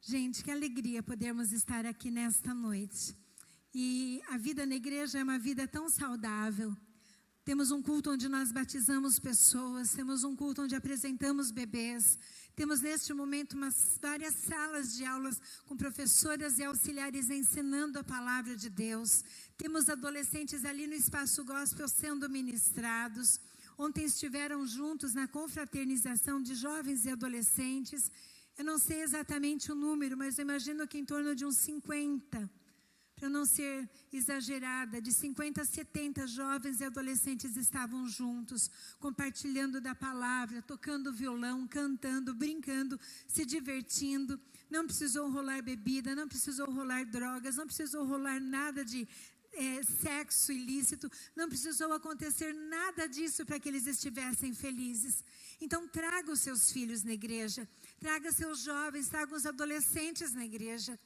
Gente, que alegria podermos estar aqui nesta noite. E a vida na igreja é uma vida tão saudável. Temos um culto onde nós batizamos pessoas, temos um culto onde apresentamos bebês, temos neste momento várias salas de aulas com professoras e auxiliares ensinando a palavra de Deus. Temos adolescentes ali no espaço gospel sendo ministrados. Ontem estiveram juntos na confraternização de jovens e adolescentes. Eu não sei exatamente o número, mas eu imagino que em torno de uns 50, para não ser exagerada, de 50 a 70 jovens e adolescentes estavam juntos, compartilhando da palavra, tocando violão, cantando, brincando, se divertindo. Não precisou rolar bebida, não precisou rolar drogas, não precisou rolar nada de sexo ilícito, não precisou acontecer nada disso para que eles estivessem felizes. Então traga os seus filhos na igreja, traga seus jovens, traga os adolescentes na igreja,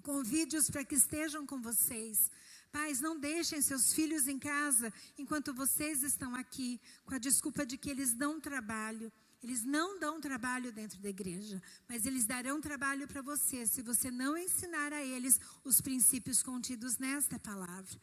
convide-os para que estejam com vocês. Pais, não deixem seus filhos em casa enquanto vocês estão aqui, com a desculpa de que eles dão trabalho. Eles não dão trabalho dentro da igreja, mas eles darão trabalho para você, se você não ensinar a eles os princípios contidos nesta palavra.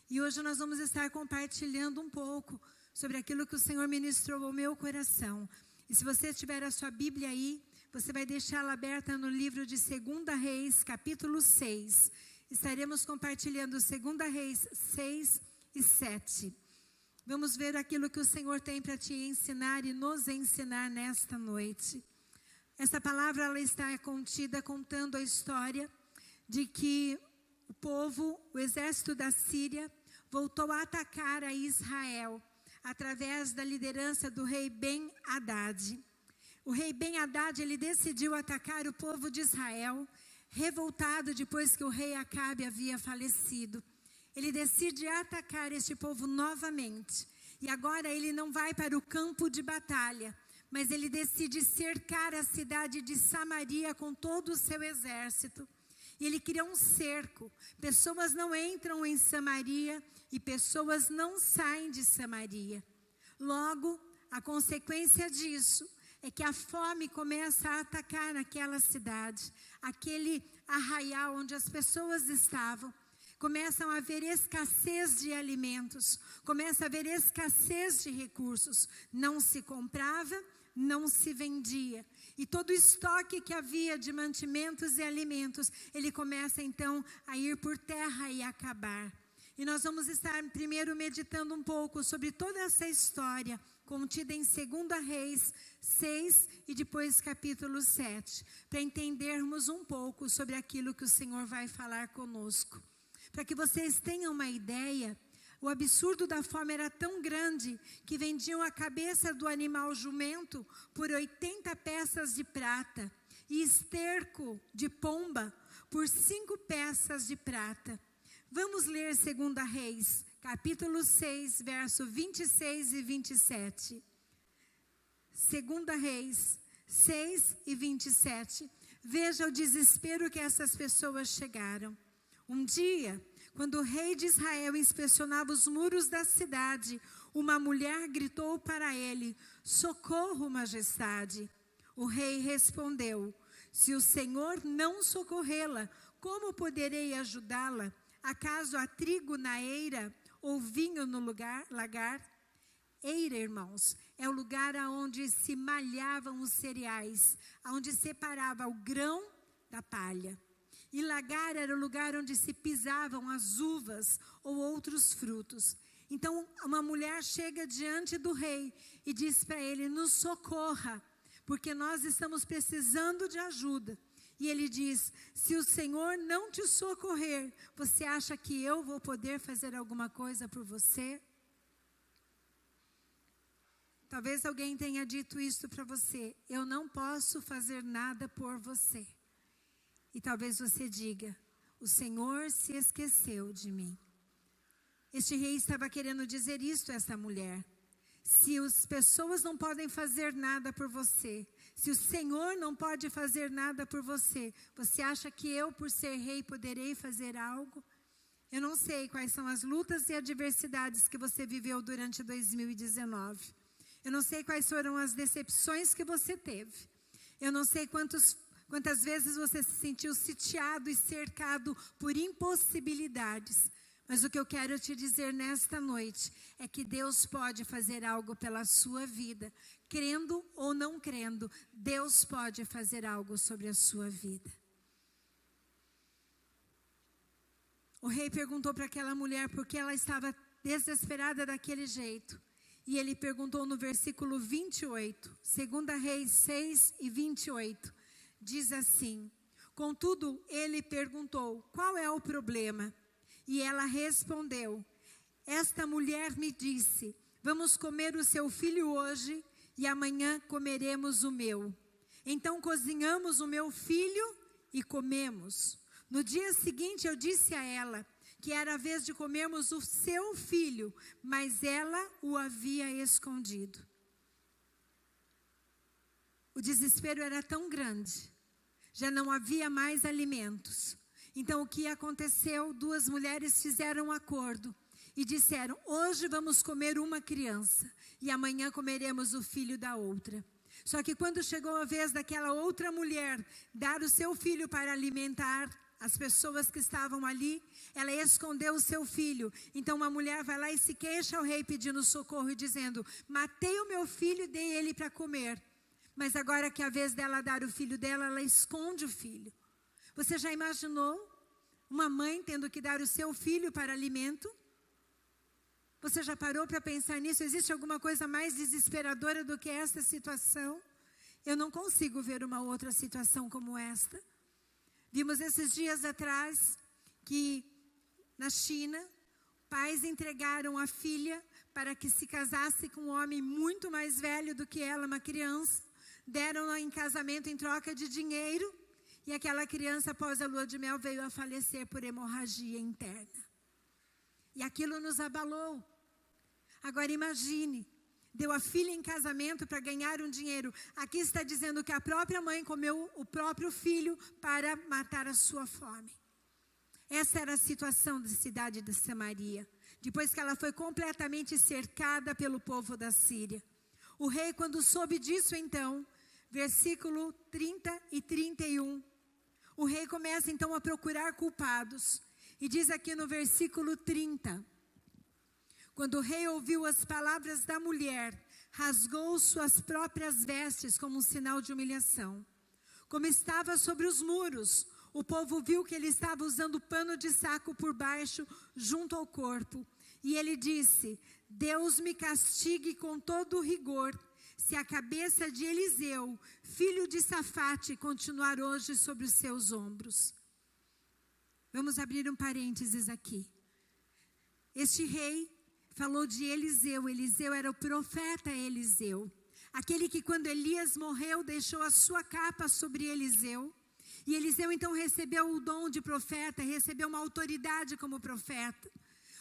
E hoje nós vamos estar compartilhando um pouco sobre aquilo que o Senhor ministrou ao meu coração. E se você tiver a sua Bíblia aí, você vai deixá-la aberta no livro de 2 Reis, capítulo 6. Estaremos compartilhando 2 Reis 6 e 7. Vamos ver aquilo que o Senhor tem para te ensinar e nos ensinar nesta noite. Essa palavra ela está contida contando a história de que o povo, o exército da Síria, voltou a atacar a Israel através da liderança do rei Ben-Hadad. O rei Ben-Hadad, ele decidiu atacar o povo de Israel, revoltado depois que o rei Acabe havia falecido. Ele decide atacar este povo novamente. E agora ele não vai para o campo de batalha, mas ele decide cercar a cidade de Samaria com todo o seu exército. E ele cria um cerco. Pessoas não entram em Samaria e pessoas não saem de Samaria. Logo, a consequência disso é que a fome começa a atacar naquela cidade, aquele arraial onde as pessoas estavam. Começam a haver escassez de alimentos, começa a haver escassez de recursos. Não se comprava, não se vendia. E todo o estoque que havia de mantimentos e alimentos, ele começa então a ir por terra e acabar. E nós vamos estar primeiro meditando um pouco sobre toda essa história, contida em 2 Reis 6 e depois capítulo 7, para entendermos um pouco sobre aquilo que o Senhor vai falar conosco. Para que vocês tenham uma ideia, o absurdo da fome era tão grande que vendiam a cabeça do animal jumento por 80 peças de prata e esterco de pomba por 5 peças de prata. Vamos ler 2 Reis, capítulo 6, verso 26 e 27. 2 Reis 6 e 27. Veja o desespero que essas pessoas chegaram. Um dia, quando o rei de Israel inspecionava os muros da cidade, uma mulher gritou para ele: "Socorro, majestade." O rei respondeu: "Se o Senhor não socorrê-la, como poderei ajudá-la? Acaso há trigo na eira ou vinho no lagar?" Eira, irmãos, é o lugar onde se malhavam os cereais, onde separava o grão da palha. E lagar era o lugar onde se pisavam as uvas ou outros frutos. Então, uma mulher chega diante do rei e diz para ele: "Nos socorra, porque nós estamos precisando de ajuda." E ele diz: "Se o Senhor não te socorrer, você acha que eu vou poder fazer alguma coisa por você?" Talvez alguém tenha dito isso para você: "Eu não posso fazer nada por você." E talvez você diga: "O Senhor se esqueceu de mim." Este rei estava querendo dizer isto a essa mulher. Se as pessoas não podem fazer nada por você, se o Senhor não pode fazer nada por você, você acha que eu, por ser rei, poderei fazer algo? Eu não sei quais são as lutas e adversidades que você viveu durante 2019. Eu não sei quais foram as decepções que você teve. Eu não sei Quantas vezes você se sentiu sitiado e cercado por impossibilidades? Mas o que eu quero te dizer nesta noite é que Deus pode fazer algo pela sua vida. Crendo ou não crendo, Deus pode fazer algo sobre a sua vida. O rei perguntou para aquela mulher por que ela estava desesperada daquele jeito. E ele perguntou no versículo 28, 2 Reis 6 e 28, diz assim: contudo, ele perguntou, qual é o problema? E ela respondeu, esta mulher me disse, vamos comer o seu filho hoje e amanhã comeremos o meu. Então cozinhamos o meu filho e comemos. No dia seguinte eu disse a ela que era a vez de comermos o seu filho, mas ela o havia escondido. O desespero era tão grande, já não havia mais alimentos. Então o que aconteceu? Duas mulheres fizeram um acordo e disseram, hoje vamos comer uma criança e amanhã comeremos o filho da outra. Só que quando chegou a vez daquela outra mulher dar o seu filho para alimentar as pessoas que estavam ali, ela escondeu o seu filho. Então uma mulher vai lá e se queixa ao rei pedindo socorro e dizendo, matei o meu filho e dei ele para comer. Mas agora que é a vez dela dar o filho dela, ela esconde o filho. Você já imaginou uma mãe tendo que dar o seu filho para alimento? Você já parou para pensar nisso? Existe alguma coisa mais desesperadora do que essa situação? Eu não consigo ver uma outra situação como esta. Vimos esses dias atrás que na China, pais entregaram a filha para que se casasse com um homem muito mais velho do que ela, uma criança. Deram-na em casamento em troca de dinheiro. E aquela criança, após a lua de mel, veio a falecer por hemorragia interna. E aquilo nos abalou. Agora imagine, deu a filha em casamento para ganhar um dinheiro. Aqui está dizendo que a própria mãe comeu o próprio filho para matar a sua fome. Essa era a situação da cidade de Samaria. Depois que ela foi completamente cercada pelo povo da Síria. O rei, quando soube disso então, versículo 30 e 31, o rei começa então a procurar culpados. E diz aqui no versículo 30, quando o rei ouviu as palavras da mulher, rasgou suas próprias vestes como um sinal de humilhação. Como estava sobre os muros, o povo viu que ele estava usando pano de saco por baixo, junto ao corpo. E ele disse, Deus me castigue com todo o rigor, se a cabeça de Eliseu, filho de Safate, continuar hoje sobre os seus ombros. Vamos abrir um parênteses aqui. Este rei falou de Eliseu. Eliseu era o profeta Eliseu. Aquele que quando Elias morreu, deixou a sua capa sobre Eliseu. E Eliseu então recebeu o dom de profeta, recebeu uma autoridade como profeta.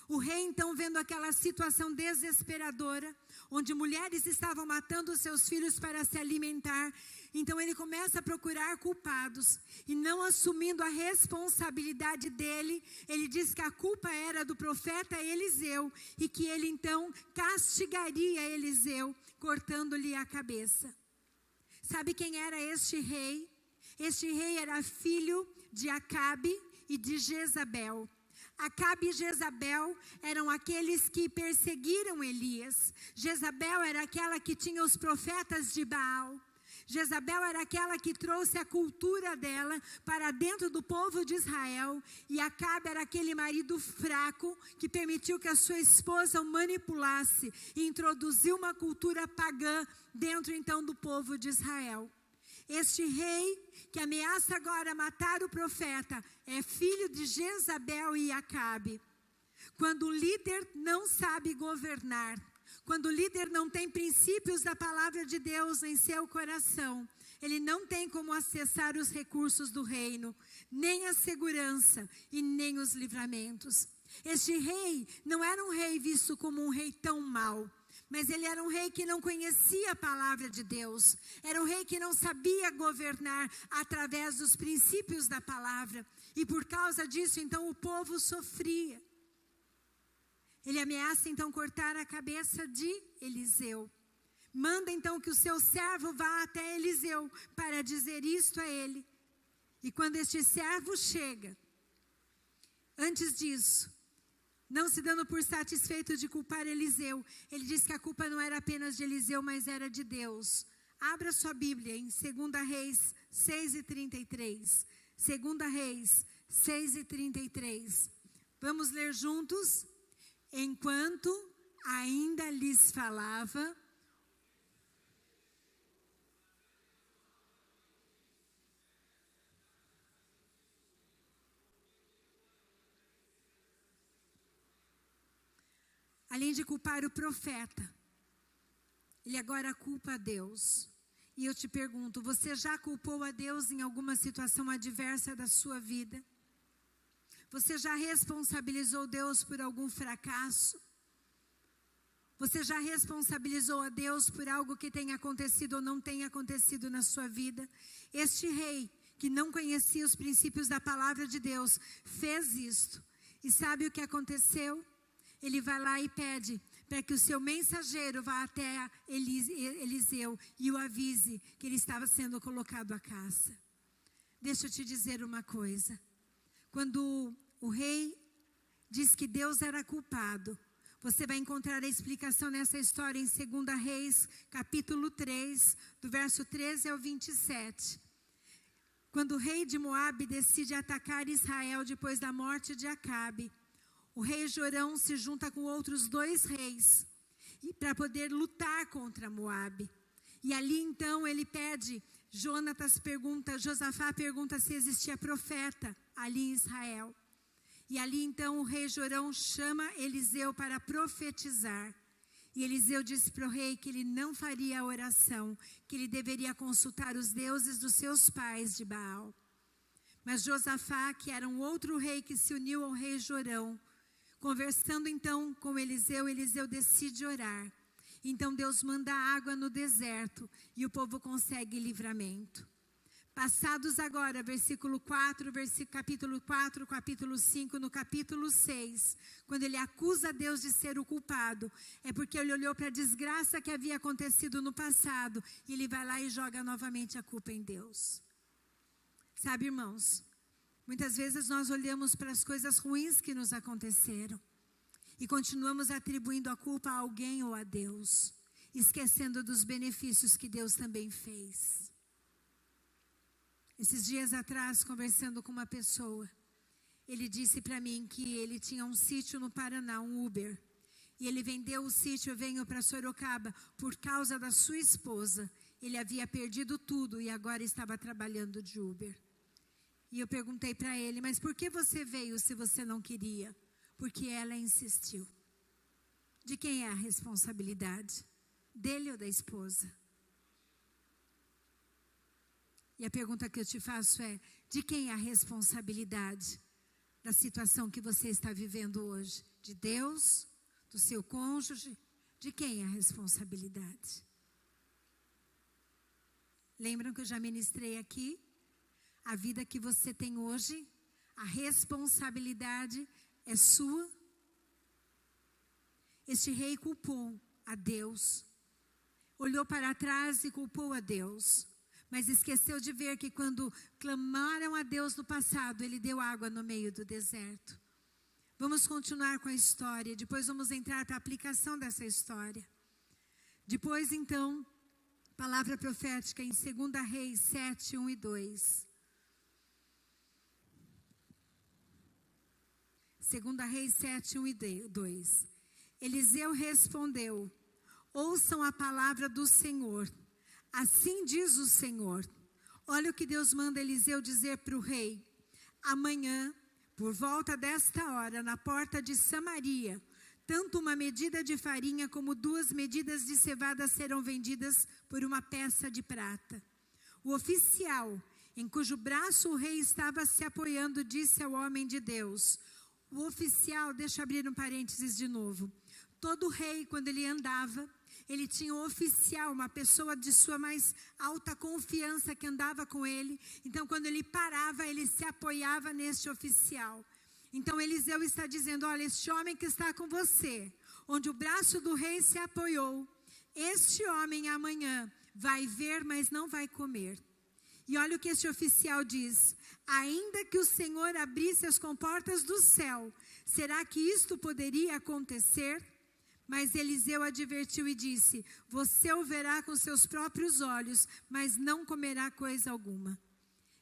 O rei então, vendo aquela situação desesperadora, onde mulheres estavam matando os seus filhos para se alimentar, então ele começa a procurar culpados, e não assumindo a responsabilidade dele, ele diz que a culpa era do profeta Eliseu, e que ele então castigaria Eliseu, cortando-lhe a cabeça. Sabe quem era este rei? Este rei era filho de Acabe e de Jezabel. Acabe e Jezabel eram aqueles que perseguiram Elias. Jezabel era aquela que tinha os profetas de Baal. Jezabel era aquela que trouxe a cultura dela para dentro do povo de Israel. E Acabe era aquele marido fraco que permitiu que a sua esposa o manipulasse e introduziu uma cultura pagã dentro então do povo de Israel. Este rei que ameaça agora matar o profeta é filho de Jezabel e Acabe. Quando o líder não sabe governar, quando o líder não tem princípios da palavra de Deus em seu coração, ele não tem como acessar os recursos do reino, nem a segurança e nem os livramentos. Este rei não era um rei visto como um rei tão mau, mas ele era um rei que não conhecia a palavra de Deus. Era um rei que não sabia governar através dos princípios da palavra. E por causa disso, então, o povo sofria. Ele ameaça, então, cortar a cabeça de Eliseu. Manda, então, que o seu servo vá até Eliseu para dizer isto a ele. E quando este servo chega, antes disso, não se dando por satisfeito de culpar Eliseu, ele diz que a culpa não era apenas de Eliseu, mas era de Deus. Abra sua Bíblia em 2 Reis 6:33. 2 Reis 6:33. Vamos ler juntos? Enquanto ainda lhes falava, além de culpar o profeta, ele agora culpa a Deus. E eu te pergunto, você já culpou a Deus em alguma situação adversa da sua vida? Você já responsabilizou Deus por algum fracasso? Você já responsabilizou a Deus por algo que tenha acontecido ou não tenha acontecido na sua vida? Este rei, que não conhecia os princípios da palavra de Deus, fez isto. E sabe o que aconteceu? Ele vai lá e pede para que o seu mensageiro vá até Eliseu e o avise que ele estava sendo colocado à caça. Deixa eu te dizer uma coisa. Quando o rei diz que Deus era culpado, você vai encontrar a explicação nessa história em 2 Reis, capítulo 3, do verso 13 ao 27. Quando o rei de Moabe decide atacar Israel depois da morte de Acabe, o rei Jorão se junta com outros 2 reis para poder lutar contra Moabe. E ali então ele pede, Josafá pergunta se existia profeta ali em Israel. E ali então o rei Jorão chama Eliseu para profetizar. E Eliseu disse para o rei que ele não faria a oração, que ele deveria consultar os deuses dos seus pais de Baal. Mas Josafá, que era um outro rei que se uniu ao rei Jorão, conversando então com Eliseu, Eliseu decide orar. Então Deus manda água no deserto e o povo consegue livramento. Passados agora, versículo 4, capítulo 4, capítulo 5, no capítulo 6, quando ele acusa Deus de ser o culpado, é porque ele olhou para a desgraça que havia acontecido no passado, e ele vai lá e joga novamente a culpa em Deus. Sabe, irmãos, muitas vezes nós olhamos para as coisas ruins que nos aconteceram, e continuamos atribuindo a culpa a alguém ou a Deus, esquecendo dos benefícios que Deus também fez. Esses dias atrás, conversando com uma pessoa, ele disse para mim que ele tinha um sítio no Paraná, um Uber. E ele vendeu o sítio, veio para Sorocaba, por causa da sua esposa. Ele havia perdido tudo e agora estava trabalhando de Uber. E eu perguntei para ele, mas por que você veio se você não queria? Porque ela insistiu. De quem é a responsabilidade? Dele ou da esposa? E a pergunta que eu te faço é, de quem é a responsabilidade da situação que você está vivendo hoje? De Deus? Do seu cônjuge? De quem é a responsabilidade? Lembram que eu já ministrei aqui? A vida que você tem hoje, a responsabilidade é sua? Este rei culpou a Deus, olhou para trás e culpou a Deus. Mas esqueceu de ver que quando clamaram a Deus no passado, Ele deu água no meio do deserto. Vamos continuar com a história, depois vamos entrar para a aplicação dessa história. Depois então, palavra profética em 2 Reis 7, 1 e 2. 2 Reis 7, 1 e 2. Eliseu respondeu, ouçam a palavra do Senhor. Assim diz o Senhor. Olha o que Deus manda Eliseu dizer para o rei. Amanhã, por volta desta hora, na porta de Samaria, tanto uma medida de farinha como 2 medidas de cevada serão vendidas por uma peça de prata. O oficial, em cujo braço o rei estava se apoiando, disse ao homem de Deus. O oficial, deixa eu abrir um parênteses de novo. Todo rei, quando ele andava, ele tinha um oficial, uma pessoa de sua mais alta confiança que andava com ele. Então, quando ele parava, ele se apoiava neste oficial. Então, Eliseu está dizendo, olha, este homem que está com você, onde o braço do rei se apoiou, este homem amanhã vai ver, mas não vai comer. E olha o que este oficial diz: ainda que o Senhor abrisse as comportas do céu, será que isto poderia acontecer? Mas Eliseu advertiu e disse: você o verá com seus próprios olhos, mas não comerá coisa alguma.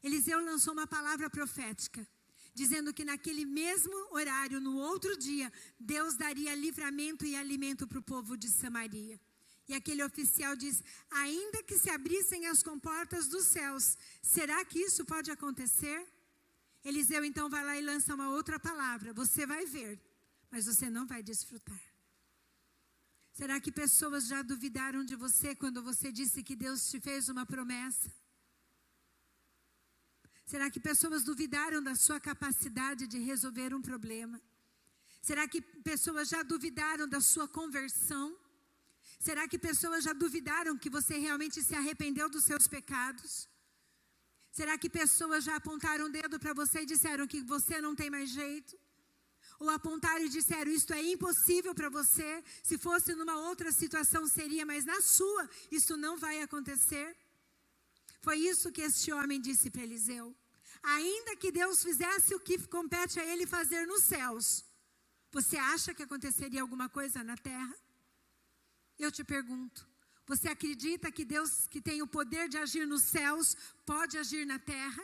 Eliseu lançou uma palavra profética, dizendo que naquele mesmo horário, no outro dia, Deus daria livramento e alimento para o povo de Samaria. E aquele oficial diz: ainda que se abrissem as comportas dos céus, será que isso pode acontecer? Eliseu então vai lá e lança uma outra palavra: você vai ver, mas você não vai desfrutar. Será que pessoas já duvidaram de você quando você disse que Deus te fez uma promessa? Será que pessoas duvidaram da sua capacidade de resolver um problema? Será que pessoas já duvidaram da sua conversão? Será que pessoas já duvidaram que você realmente se arrependeu dos seus pecados? Será que pessoas já apontaram o dedo para você e disseram que você não tem mais jeito? Ou apontaram e disseram: isto é impossível para você, se fosse numa outra situação seria, mas na sua isso não vai acontecer? Foi isso que este homem disse para Eliseu. Ainda que Deus fizesse o que compete a ele fazer nos céus, você acha que aconteceria alguma coisa na terra? Eu te pergunto, você acredita que Deus, que tem o poder de agir nos céus, pode agir na terra?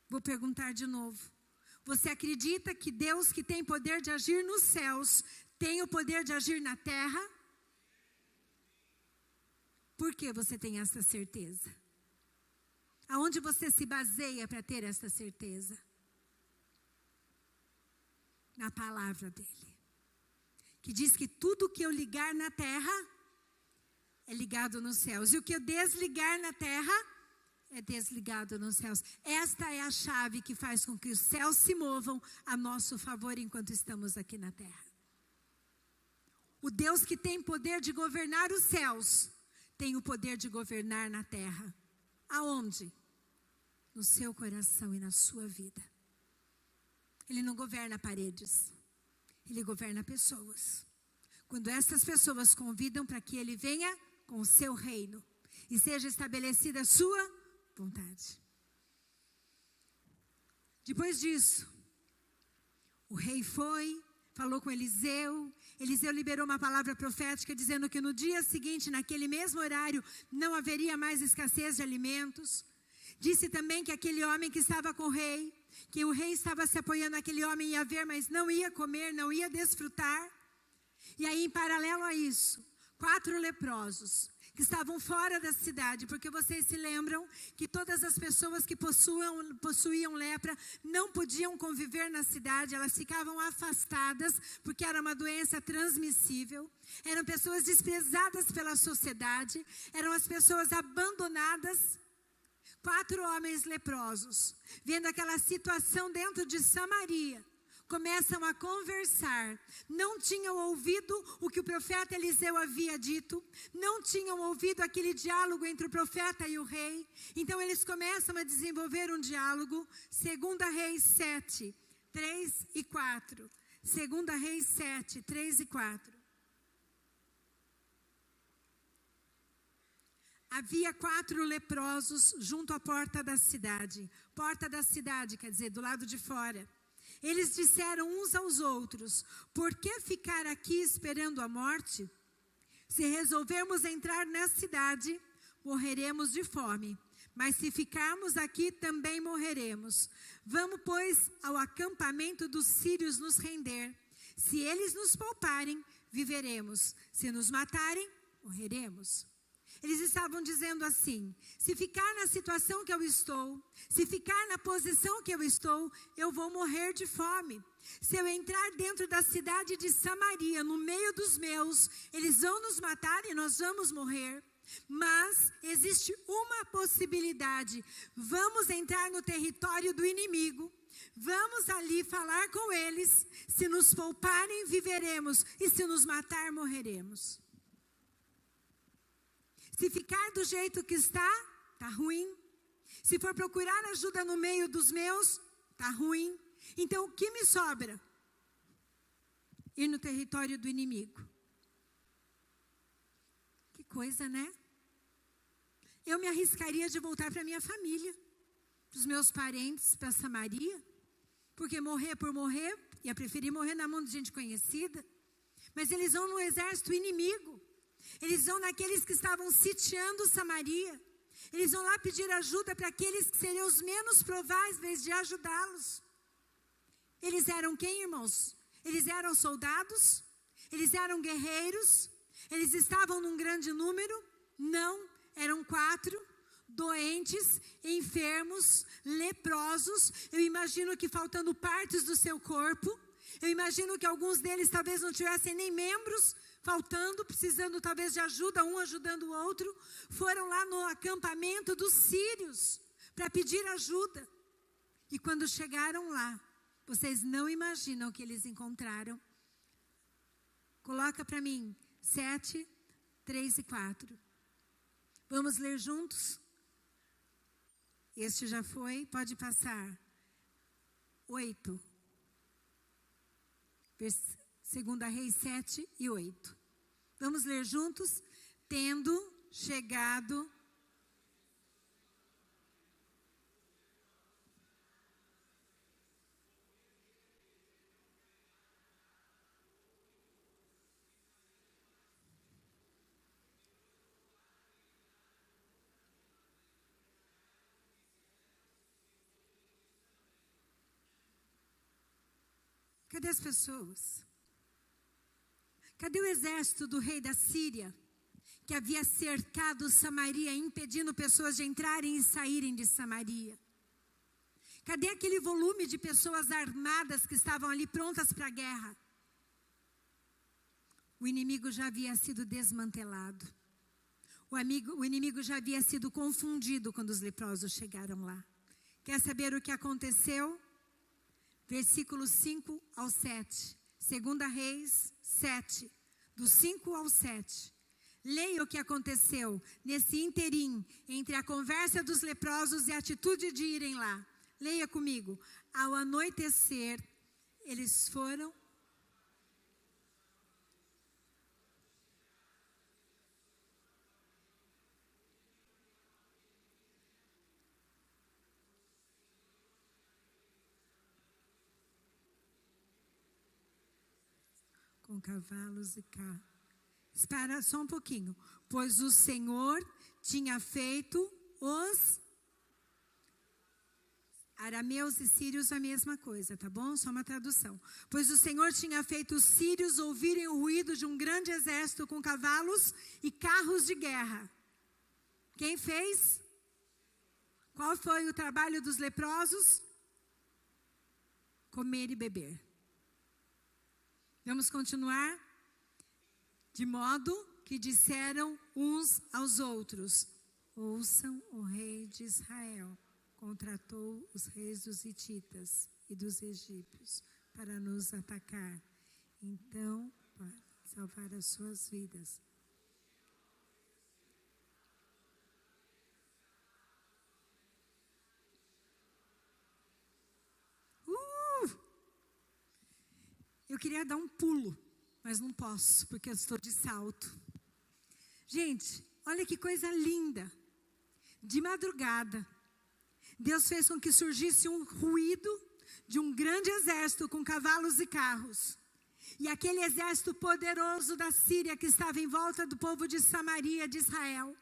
Vou perguntar de novo. Você acredita que Deus, que tem poder de agir nos céus, tem o poder de agir na terra? Por que você tem essa certeza? Aonde você se baseia para ter essa certeza? Na palavra dele, que diz que tudo que eu ligar na terra é ligado nos céus, e o que eu desligar na terra é desligado nos céus. Esta é a chave que faz com que os céus se movam a nosso favor enquanto estamos aqui na terra. O Deus que tem poder de governar os céus tem o poder de governar na terra. Aonde? No seu coração e na sua vida. Ele não governa paredes, ele governa pessoas. Quando essas pessoas convidam para que ele venha com o seu reino e seja estabelecida a sua vontade. Depois disso, o rei foi, falou com Eliseu. Eliseu liberou uma palavra profética dizendo que no dia seguinte, naquele mesmo horário, não haveria mais escassez de alimentos. Disse também que aquele homem que estava com o rei, que o rei estava se apoiando naquele homem, ia ver, mas não ia comer, não ia desfrutar. E aí, em paralelo a isso, 4 leprosos que estavam fora da cidade, porque vocês se lembram que todas as pessoas que possuíam lepra não podiam conviver na cidade, elas ficavam afastadas, porque era uma doença transmissível, eram pessoas desprezadas pela sociedade, eram as pessoas abandonadas. 4 homens leprosos, vendo aquela situação dentro de Samaria, começam a conversar. Não tinham ouvido o que o profeta Eliseu havia dito, não tinham ouvido aquele diálogo entre o profeta e o rei. Então eles começam a desenvolver um diálogo. 2 Reis 7, 3 e 4. 2 Reis 7, 3 e 4. Havia 4 leprosos junto à porta da cidade. Porta da cidade, quer dizer, do lado de fora. Eles disseram uns aos outros: por que ficar aqui esperando a morte? Se resolvermos entrar na cidade, morreremos de fome. Mas se ficarmos aqui, também morreremos. Vamos, pois, ao acampamento dos sírios nos render. Se eles nos pouparem, viveremos. Se nos matarem, morreremos. Eles estavam dizendo assim: se ficar na situação que eu estou, se ficar na posição que eu estou, eu vou morrer de fome. Se eu entrar dentro da cidade de Samaria, no meio dos meus, eles vão nos matar e nós vamos morrer. Mas existe uma possibilidade: vamos entrar no território do inimigo, vamos ali falar com eles. Se nos pouparem, viveremos, e se nos matar, morreremos. Se ficar do jeito que está ruim. Se for procurar ajuda no meio dos meus, está ruim. Então o que me sobra? Ir no território do inimigo. Que coisa, né? eu me arriscaria de voltar para minha família, para os meus parentes, para Samaria, porque morrer por morrer, ia preferir morrer na mão de gente conhecida. Mas eles vão no exército inimigo, eles vão naqueles que estavam sitiando Samaria, eles vão lá pedir ajuda para aqueles que seriam os menos prováveis de ajudá-los. Eles eram quem, irmãos? Eles eram soldados? Eles eram guerreiros? Eles estavam num grande número? Não, eram 4, doentes, enfermos, leprosos. Eu imagino que faltando partes do seu corpo. Eu imagino que alguns deles talvez não tivessem nem membros, faltando, precisando talvez de ajuda, um ajudando o outro. Foram lá no acampamento dos sírios para pedir ajuda. E quando chegaram lá, vocês não imaginam o que eles encontraram. Coloca para mim, 7, 3 e 4. Vamos ler juntos? Este já foi, pode passar. 8. 2 Reis 7 e 8. Vamos ler juntos? Tendo chegado... Cadê as pessoas? Cadê o exército do rei da Síria, que havia cercado Samaria, impedindo pessoas de entrarem e saírem de Samaria? Cadê aquele volume de pessoas armadas que estavam ali prontas para a guerra? O inimigo já havia sido desmantelado. O inimigo já havia sido confundido quando os leprosos chegaram lá. Quer saber o que aconteceu? Versículos 5 ao 7. 2 Reis 7, do 5 ao 7. Leia o que aconteceu nesse interim entre a conversa dos leprosos e a atitude de irem lá. Leia comigo. Ao anoitecer, eles foram... com cavalos e carros. Espera só um pouquinho. Pois o Senhor tinha feito os arameus e sírios a mesma coisa, tá bom? Só uma tradução. Pois o Senhor tinha feito os sírios ouvirem o ruído de um grande exército com cavalos e carros de guerra. Quem fez? Qual foi o trabalho dos leprosos? Comer e beber. Vamos continuar? De modo que disseram uns aos outros: ouçam, o rei de Israel contratou os reis dos hititas e dos egípcios para nos atacar. Então, para salvar as suas vidas. Eu queria dar um pulo, mas não posso, porque eu estou de salto. Gente, olha que coisa linda. De madrugada, Deus fez com que surgisse um ruído de um grande exército com cavalos e carros. E aquele exército poderoso da Síria que estava em volta do povo de Samaria, de Israel.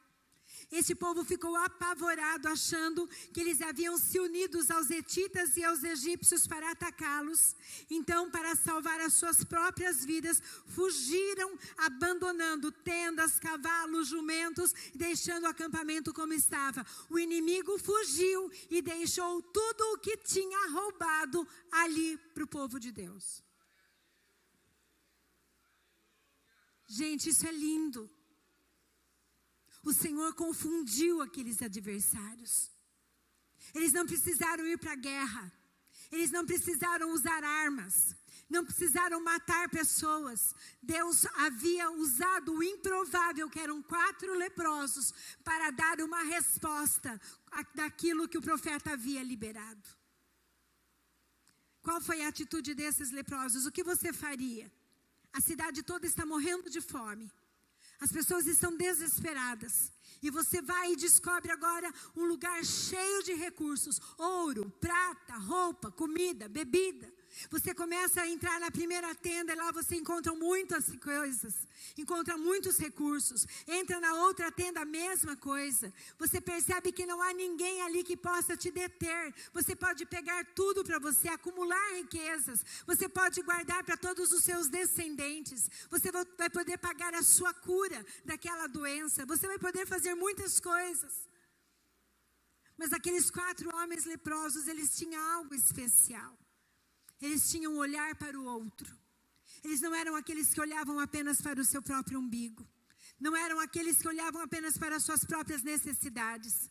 Esse povo ficou apavorado, achando que eles haviam se unido aos hetitas e aos egípcios para atacá-los. Então, para salvar as suas próprias vidas, fugiram, abandonando tendas, cavalos, jumentos, deixando o acampamento como estava. O inimigo fugiu e deixou tudo o que tinha roubado ali para o povo de Deus. Gente, isso é lindo. O Senhor confundiu aqueles adversários. Eles não precisaram ir para a guerra. Eles não precisaram usar armas. Não precisaram matar pessoas. Deus havia usado o improvável, que eram 4 leprosos, para dar uma resposta daquilo que o profeta havia liberado. Qual foi a atitude desses leprosos? O que você faria? A cidade toda está morrendo de fome. As pessoas estão desesperadas. E você vai e descobre agora um lugar cheio de recursos. Ouro, prata, roupa, comida, bebida. Você começa a entrar na primeira tenda e lá você encontra muitas coisas. Encontra muitos recursos. Entra na outra tenda, a mesma coisa. Você percebe que não há ninguém ali que possa te deter. Você pode pegar tudo para você, acumular riquezas. Você pode guardar para todos os seus descendentes. Você vai poder pagar a sua cura daquela doença. Você vai poder fazer muitas coisas. Mas aqueles 4 homens leprosos, eles tinham algo especial. Eles tinham um olhar para o outro. Eles não eram aqueles que olhavam apenas para o seu próprio umbigo. Não eram aqueles que olhavam apenas para as suas próprias necessidades.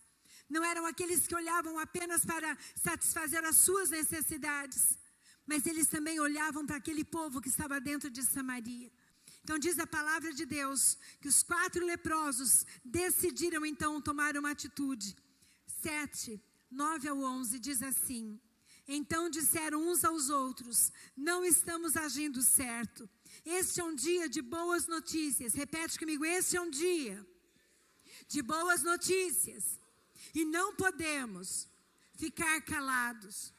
Não eram aqueles que olhavam apenas para satisfazer as suas necessidades. Mas eles também olhavam para aquele povo que estava dentro de Samaria. Então diz a palavra de Deus que os 4 leprosos decidiram então tomar uma atitude. 7, 9 ao 11 diz assim: então disseram uns aos outros: não estamos agindo certo. Este é um dia de boas notícias. Repete comigo: este é um dia de boas notícias. E não podemos ficar calados.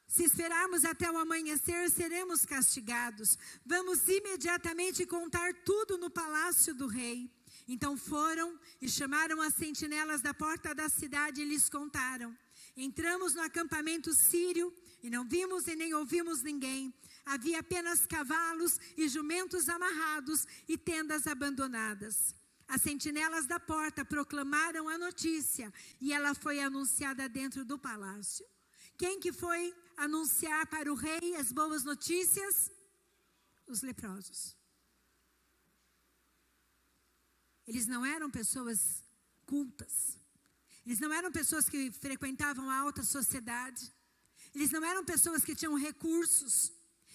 Se esperarmos até o amanhecer, seremos castigados. Vamos imediatamente contar tudo no palácio do rei. Então foram e chamaram as sentinelas da porta da cidade e lhes contaram: entramos no acampamento sírio e não vimos e nem ouvimos ninguém. Havia apenas cavalos e jumentos amarrados e tendas abandonadas. As sentinelas da porta proclamaram a notícia e ela foi anunciada dentro do palácio. Quem que foi anunciar para o rei as boas notícias? Os leprosos. Eles não eram pessoas cultas. Eles não eram pessoas que frequentavam a alta sociedade. Eles não eram pessoas que tinham recursos.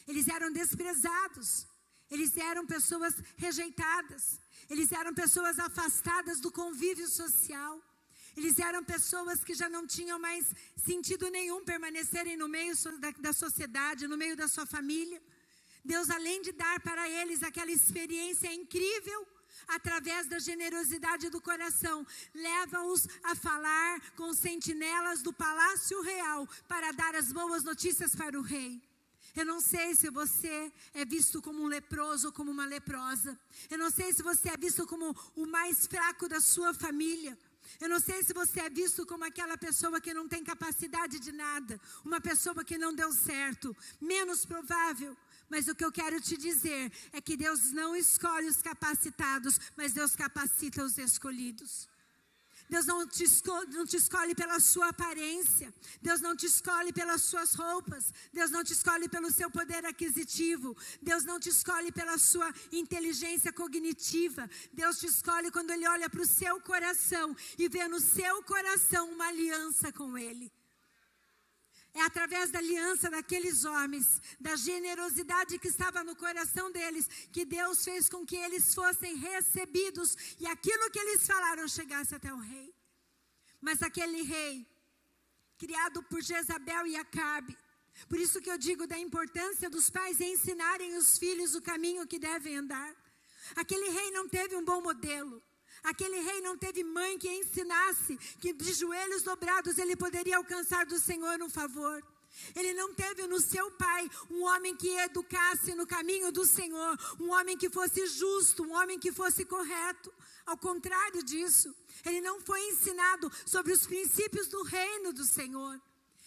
Eles eram desprezados. Eles eram pessoas rejeitadas. Eles eram pessoas afastadas do convívio social. Eles eram pessoas que já não tinham mais sentido nenhum permanecerem no meio da sociedade, no meio da sua família. Deus, além de dar para eles aquela experiência incrível, através da generosidade do coração, leva-os a falar com sentinelas do palácio real para dar as boas notícias para o rei. Eu não sei se você é visto como um leproso ou como uma leprosa. Eu não sei se você é visto como o mais fraco da sua família. Eu não sei se você é visto como aquela pessoa que não tem capacidade de nada, uma pessoa que não deu certo, menos provável. Mas o que eu quero te dizer é que Deus não escolhe os capacitados, mas Deus capacita os escolhidos. Deus não te escolhe pela sua aparência. Deus não te escolhe pelas suas roupas. Deus não te escolhe pelo seu poder aquisitivo. Deus não te escolhe pela sua inteligência cognitiva. Deus te escolhe quando Ele olha para o seu coração e vê no seu coração uma aliança com Ele. É através da aliança daqueles homens, da generosidade que estava no coração deles, que Deus fez com que eles fossem recebidos e aquilo que eles falaram chegasse até o rei. Mas aquele rei, criado por Jezabel e Acabe, por isso que eu digo da importância dos pais ensinarem os filhos o caminho que devem andar. Aquele rei não teve um bom modelo. Aquele rei não teve mãe que ensinasse que de joelhos dobrados ele poderia alcançar do Senhor um favor. Ele não teve no seu pai um homem que educasse no caminho do Senhor, um homem que fosse justo, um homem que fosse correto. Ao contrário disso, ele não foi ensinado sobre os princípios do reino do Senhor.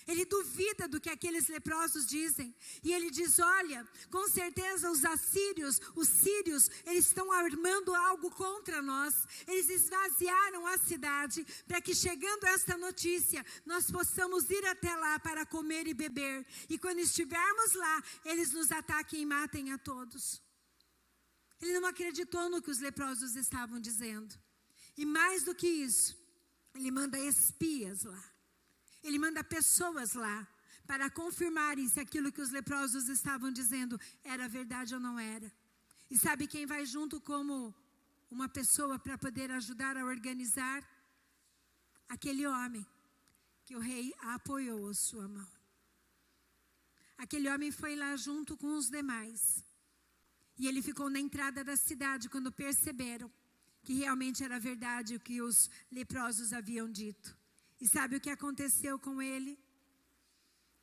Ele duvida do que aqueles leprosos dizem. E ele diz: olha, com certeza os assírios, os sírios, eles estão armando algo contra nós. Eles esvaziaram a cidade para que, chegando esta notícia, nós possamos ir até lá para comer e beber. E quando estivermos lá, eles nos ataquem e matem a todos. Ele não acreditou no que os leprosos estavam dizendo. E mais do que isso, ele manda espias lá. Ele manda pessoas lá para confirmarem se aquilo que os leprosos estavam dizendo era verdade ou não era. E sabe quem vai junto como uma pessoa para poder ajudar a organizar? Aquele homem que o rei apoiou a sua mão. Aquele homem foi lá junto com os demais. E ele ficou na entrada da cidade quando perceberam que realmente era verdade o que os leprosos haviam dito. E sabe o que aconteceu com ele?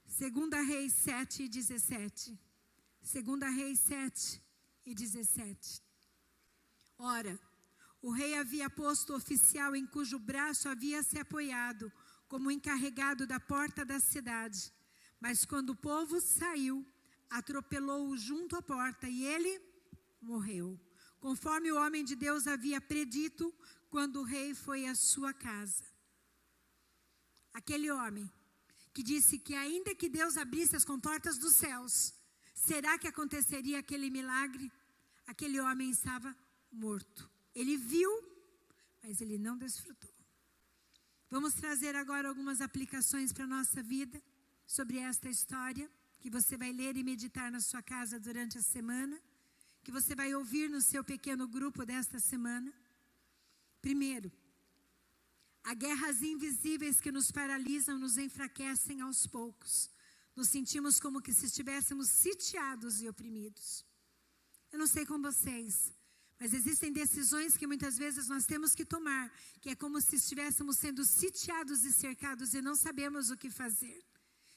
2 Reis 7:17. 2 Reis 7:17. Ora, o rei havia posto o oficial em cujo braço havia se apoiado, como encarregado da porta da cidade. Mas quando o povo saiu, atropelou-o junto à porta e ele morreu, conforme o homem de Deus havia predito quando o rei foi à sua casa. Aquele homem que disse que ainda que Deus abrisse as comportas dos céus, será que aconteceria aquele milagre? Aquele homem estava morto. Ele viu, mas ele não desfrutou. Vamos trazer agora algumas aplicações para a nossa vida sobre esta história, que você vai ler e meditar na sua casa durante a semana, que você vai ouvir no seu pequeno grupo desta semana. Primeiro, há guerras invisíveis que nos paralisam, nos enfraquecem aos poucos. Nos sentimos como que se estivéssemos sitiados e oprimidos. Eu não sei com vocês, mas existem decisões que muitas vezes nós temos que tomar, que é como se estivéssemos sendo sitiados e cercados e não sabemos o que fazer.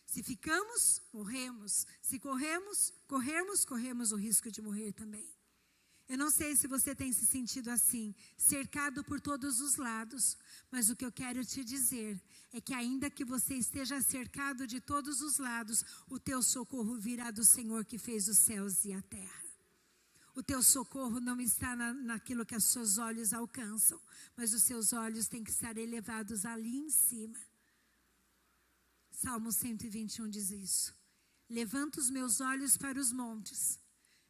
Se ficamos, morremos. Se corremos o risco de morrer também. Eu não sei se você tem se sentido assim, cercado por todos os lados, mas o que eu quero te dizer é que ainda que você esteja cercado de todos os lados, o teu socorro virá do Senhor que fez os céus e a terra. O teu socorro não está naquilo que os seus olhos alcançam, mas os seus olhos têm que estar elevados ali em cima. Salmo 121 diz isso. Levanto os meus olhos para os montes.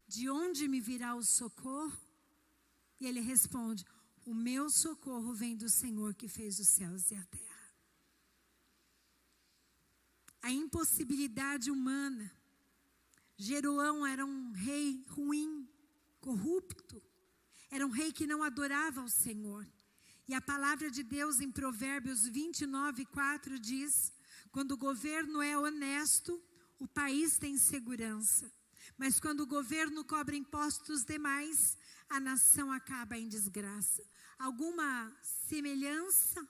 De onde me virá o socorro? E ele responde, o meu socorro vem do Senhor que fez os céus e a terra. A impossibilidade humana. Jeroão era um rei ruim, corrupto. Era um rei que não adorava ao Senhor. E a palavra de Deus em Provérbios 29:4 diz, quando o governo é honesto, o país tem segurança. Mas quando o governo cobra impostos demais, a nação acaba em desgraça. Alguma semelhança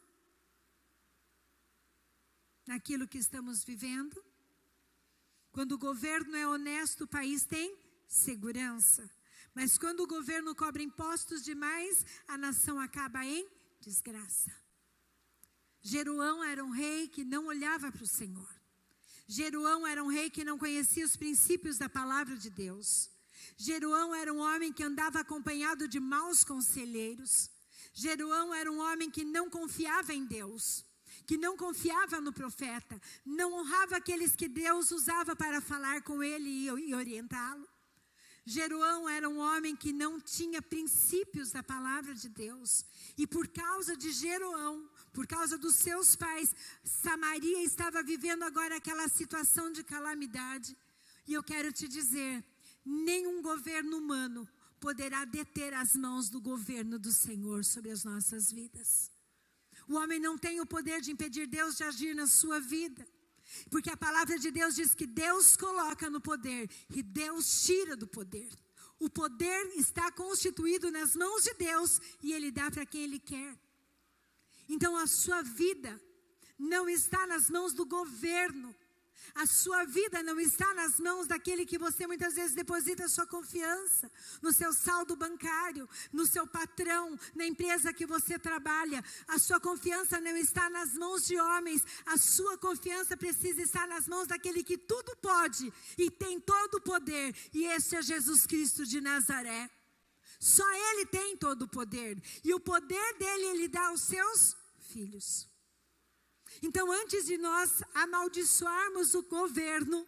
naquilo que estamos vivendo? Quando o governo é honesto, o país tem segurança. Mas quando o governo cobra impostos demais, a nação acaba em desgraça. Jeroão era um rei que não olhava para o Senhor. Jeroão era um rei que não conhecia os princípios da palavra de Deus. Jeroão era um homem que andava acompanhado de maus conselheiros. Jeroão era um homem que não confiava em Deus, que não confiava no profeta, não honrava aqueles que Deus usava para falar com ele e orientá-lo. Jeroão era um homem que não tinha princípios da palavra de Deus. E por causa de Jeroão, por causa dos seus pais, Samaria estava vivendo agora aquela situação de calamidade. E eu quero te dizer, nenhum governo humano poderá deter as mãos do governo do Senhor sobre as nossas vidas. O homem não tem o poder de impedir Deus de agir na sua vida. Porque a palavra de Deus diz que Deus coloca no poder e Deus tira do poder. O poder está constituído nas mãos de Deus e Ele dá para quem Ele quer. Então a sua vida não está nas mãos do governo. A sua vida não está nas mãos daquele que você muitas vezes deposita a sua confiança, no seu saldo bancário, no seu patrão, na empresa que você trabalha. A sua confiança não está nas mãos de homens, a sua confiança precisa estar nas mãos daquele que tudo pode e tem todo o poder, e esse é Jesus Cristo de Nazaré. Só Ele tem todo o poder, e o poder dele Ele dá aos seus filhos. Então, antes de nós amaldiçoarmos o governo,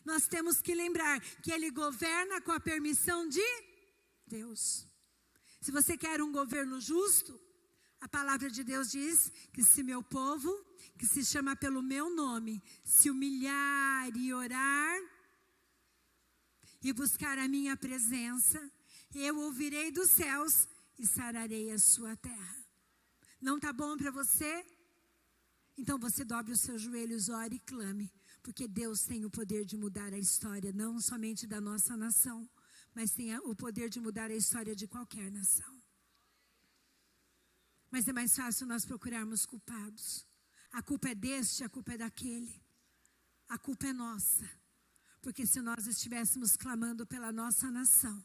nós temos que lembrar que ele governa com a permissão de Deus. Se você quer um governo justo, a palavra de Deus diz que se meu povo, que se chama pelo meu nome, se humilhar e orar e buscar a minha presença, eu ouvirei dos céus e sararei a sua terra. Não está bom para você? Então você dobre os seus joelhos, ore e clame, porque Deus tem o poder de mudar a história, não somente da nossa nação, mas tem o poder de mudar a história de qualquer nação. Mas é mais fácil nós procurarmos culpados. A culpa é deste, a culpa é daquele. A culpa é nossa. Porque se nós estivéssemos clamando pela nossa nação,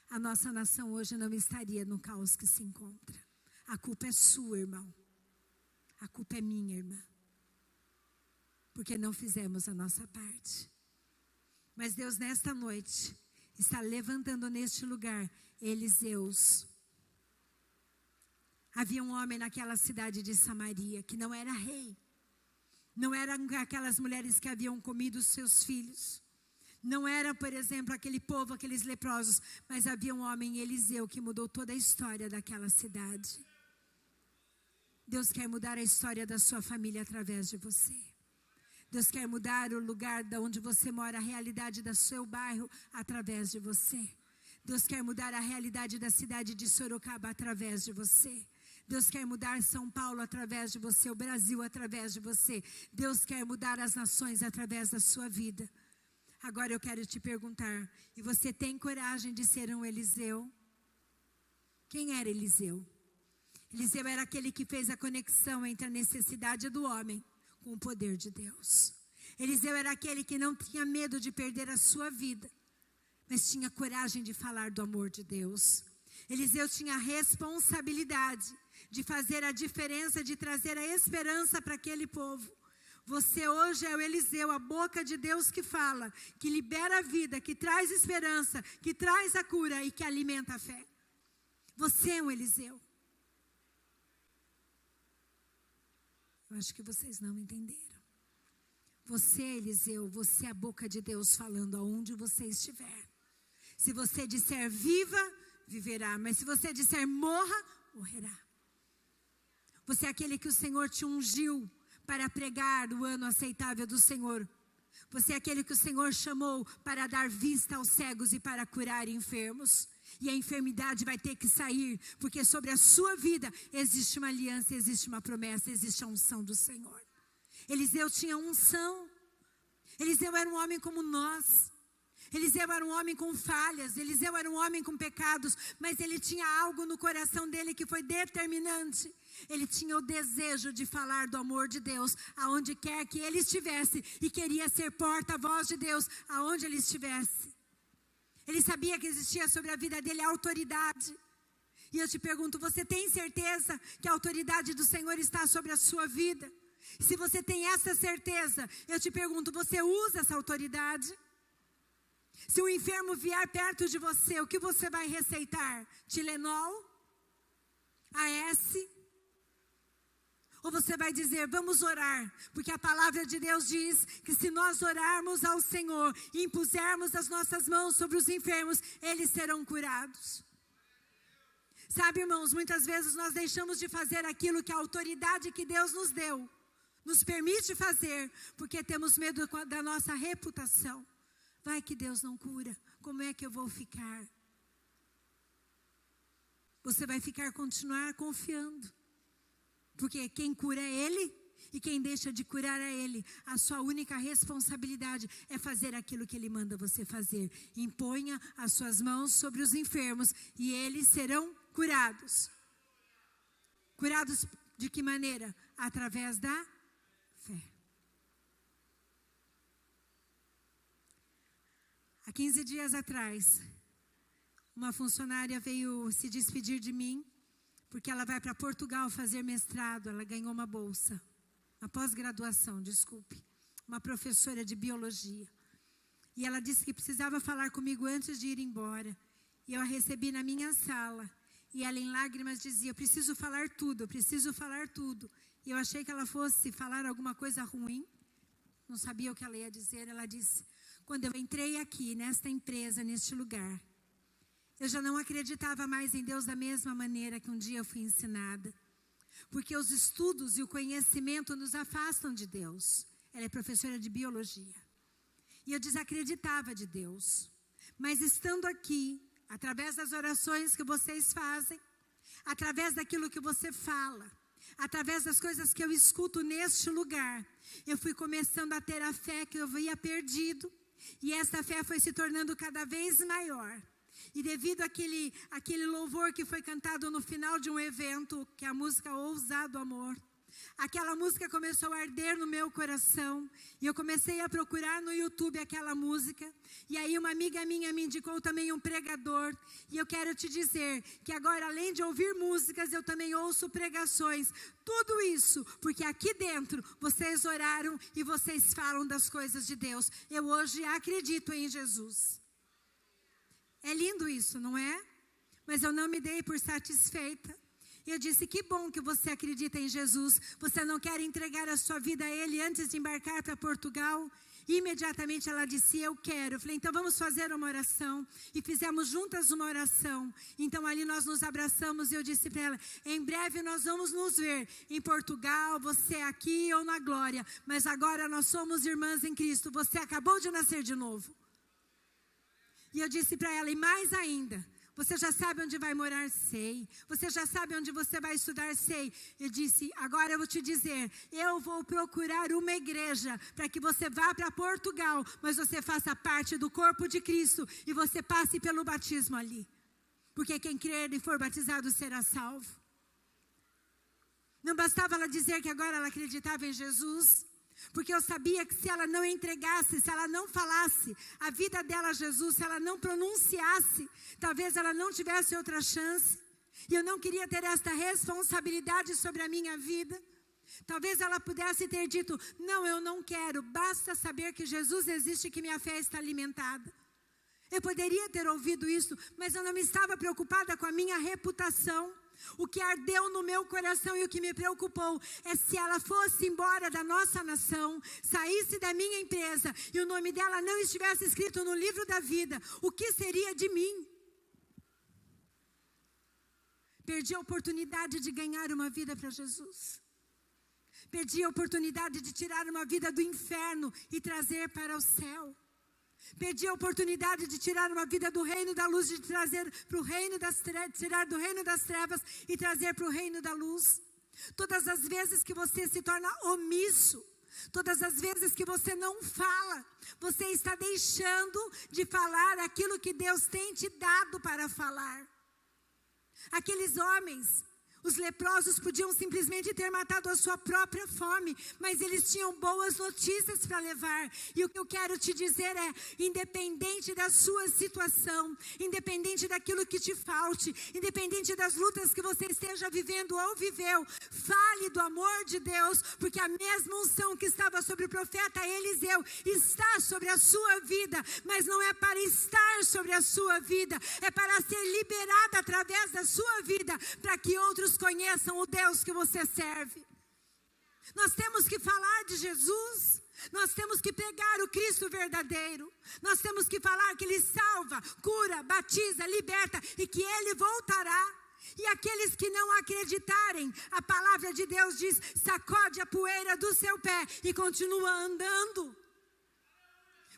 a nossa nação hoje não estaria no caos que se encontra. A culpa é sua, irmão. A culpa é minha, irmã. Porque não fizemos a nossa parte. Mas Deus, nesta noite, está levantando neste lugar Eliseus. Havia um homem naquela cidade de Samaria que não era rei. Não eram aquelas mulheres que haviam comido os seus filhos. Não era, por exemplo, aquele povo, aqueles leprosos. Mas havia um homem, Eliseu, que mudou toda a história daquela cidade. Deus quer mudar a história da sua família através de você. Deus quer mudar o lugar de onde você mora, a realidade do seu bairro através de você. Deus quer mudar a realidade da cidade de Sorocaba através de você. Deus quer mudar São Paulo através de você, o Brasil através de você. Deus quer mudar as nações através da sua vida. Agora eu quero te perguntar, e você tem coragem de ser um Eliseu? Quem era Eliseu? Eliseu era aquele que fez a conexão entre a necessidade do homem com o poder de Deus. Eliseu era aquele que não tinha medo de perder a sua vida, mas tinha coragem de falar do amor de Deus. Eliseu tinha a responsabilidade de fazer a diferença, de trazer a esperança para aquele povo. Você hoje é o Eliseu, a boca de Deus que fala, que libera a vida, que traz esperança, que traz a cura e que alimenta a fé. Você é um Eliseu. Eu acho que vocês não entenderam. Você, Eliseu, você é a boca de Deus falando aonde você estiver. Se você disser viva, viverá. Mas se você disser morra, morrerá. Você é aquele que o Senhor te ungiu para pregar o ano aceitável do Senhor. Você é aquele que o Senhor chamou para dar vista aos cegos e para curar enfermos. E a enfermidade vai ter que sair, porque sobre a sua vida existe uma aliança, existe uma promessa, existe a unção do Senhor. Eliseu tinha unção. Eliseu era um homem como nós. Eliseu era um homem com falhas, Eliseu era um homem com pecados, mas ele tinha algo no coração dele que foi determinante. Ele tinha o desejo de falar do amor de Deus aonde quer que ele estivesse e queria ser porta-voz de Deus aonde ele estivesse. Ele sabia que existia sobre a vida dele a autoridade. E eu te pergunto, você tem certeza que a autoridade do Senhor está sobre a sua vida? Se você tem essa certeza, eu te pergunto, você usa essa autoridade? Se o enfermo vier perto de você, o que você vai receitar? Tilenol? AS? Ou você vai dizer, vamos orar? Porque a palavra de Deus diz que se nós orarmos ao Senhor e impusermos as nossas mãos sobre os enfermos, eles serão curados. Sabe, irmãos, muitas vezes nós deixamos de fazer aquilo que a autoridade que Deus nos deu nos permite fazer, porque temos medo da nossa reputação. Vai que Deus não cura, como é que eu vou ficar? Você vai continuar confiando, porque quem cura é Ele, e quem deixa de curar é Ele. A sua única responsabilidade é fazer aquilo que Ele manda você fazer. Imponha as suas mãos sobre os enfermos, e eles serão curados. Curados de que maneira? Através da fé. Há 15 dias atrás, uma funcionária veio se despedir de mim, porque ela vai para Portugal fazer mestrado, ela ganhou uma bolsa, uma pós-graduação, desculpe, uma professora de biologia. E ela disse que precisava falar comigo antes de ir embora. E eu a recebi na minha sala, e ela em lágrimas dizia, eu preciso falar tudo, eu preciso falar tudo. E eu achei que ela fosse falar alguma coisa ruim, não sabia o que ela ia dizer. Ela disse, quando eu entrei aqui, nesta empresa, neste lugar, eu já não acreditava mais em Deus da mesma maneira que um dia eu fui ensinada. Porque os estudos e o conhecimento nos afastam de Deus. Ela é professora de biologia. E eu desacreditava de Deus. Mas estando aqui, através das orações que vocês fazem, através daquilo que você fala, através das coisas que eu escuto neste lugar, eu fui começando a ter a fé que eu havia perdido. E essa fé foi se tornando cada vez maior. E devido àquele louvor que foi cantado no final de um evento, que é a música Ousado Amor, aquela música começou a arder no meu coração. E eu comecei a procurar no YouTube aquela música. E aí uma amiga minha me indicou também um pregador. E eu quero te dizer que agora, além de ouvir músicas, eu também ouço pregações. Tudo isso porque aqui dentro vocês oraram e vocês falam das coisas de Deus. Eu hoje acredito em Jesus. É lindo isso, não é? Mas eu não me dei por satisfeita. Eu disse, que bom que você acredita em Jesus. Você não quer entregar a sua vida a Ele antes de embarcar para Portugal? E imediatamente ela disse, eu quero. Eu falei, então vamos fazer uma oração. E fizemos juntas uma oração. Então ali nós nos abraçamos e eu disse para ela, em breve nós vamos nos ver em Portugal, você aqui ou na glória. Mas agora nós somos irmãs em Cristo. Você acabou de nascer de novo. E eu disse para ela, e mais ainda, você já sabe onde vai morar? Sei. Você já sabe onde você vai estudar? Sei. Eu disse, agora eu vou te dizer, eu vou procurar uma igreja para que você vá para Portugal, mas você faça parte do corpo de Cristo e você passe pelo batismo ali. Porque quem crer e for batizado será salvo. Não bastava ela dizer que agora ela acreditava em Jesus, porque eu sabia que se ela não entregasse, se ela não falasse a vida dela a Jesus, se ela não pronunciasse, talvez ela não tivesse outra chance. E eu não queria ter esta responsabilidade sobre a minha vida. Talvez ela pudesse ter dito, não, eu não quero, basta saber que Jesus existe e que minha fé está alimentada. Eu poderia ter ouvido isso, mas eu não estava preocupada com a minha reputação. O que ardeu no meu coração e o que me preocupou é se ela fosse embora da nossa nação, saísse da minha empresa e o nome dela não estivesse escrito no livro da vida, o que seria de mim? Perdi a oportunidade de ganhar uma vida para Jesus. Perdi a oportunidade de tirar uma vida do inferno e trazer para o céu. Perdi a oportunidade de tirar uma vida do reino da luz, de trazer para o reino das trevas, tirar do reino das trevas e trazer para o reino da luz. Todas as vezes que você se torna omisso, todas as vezes que você não fala, você está deixando de falar aquilo que Deus tem te dado para falar. Aqueles homens, os leprosos, podiam simplesmente ter matado a sua própria fome, mas eles tinham boas notícias para levar. E o que eu quero te dizer é, independente da sua situação, independente daquilo que te falte, independente das lutas que você esteja vivendo ou viveu, fale do amor de Deus, porque a mesma unção que estava sobre o profeta Eliseu está sobre a sua vida, mas não é para estar sobre a sua vida, é para ser liberada através da sua vida, para que outros conheçam o Deus que você serve. Nós temos que falar de Jesus, nós temos que pregar o Cristo verdadeiro, nós temos que falar que Ele salva, cura, batiza, liberta e que Ele voltará. E aqueles que não acreditarem, a palavra de Deus diz, sacode a poeira do seu pé e continua andando.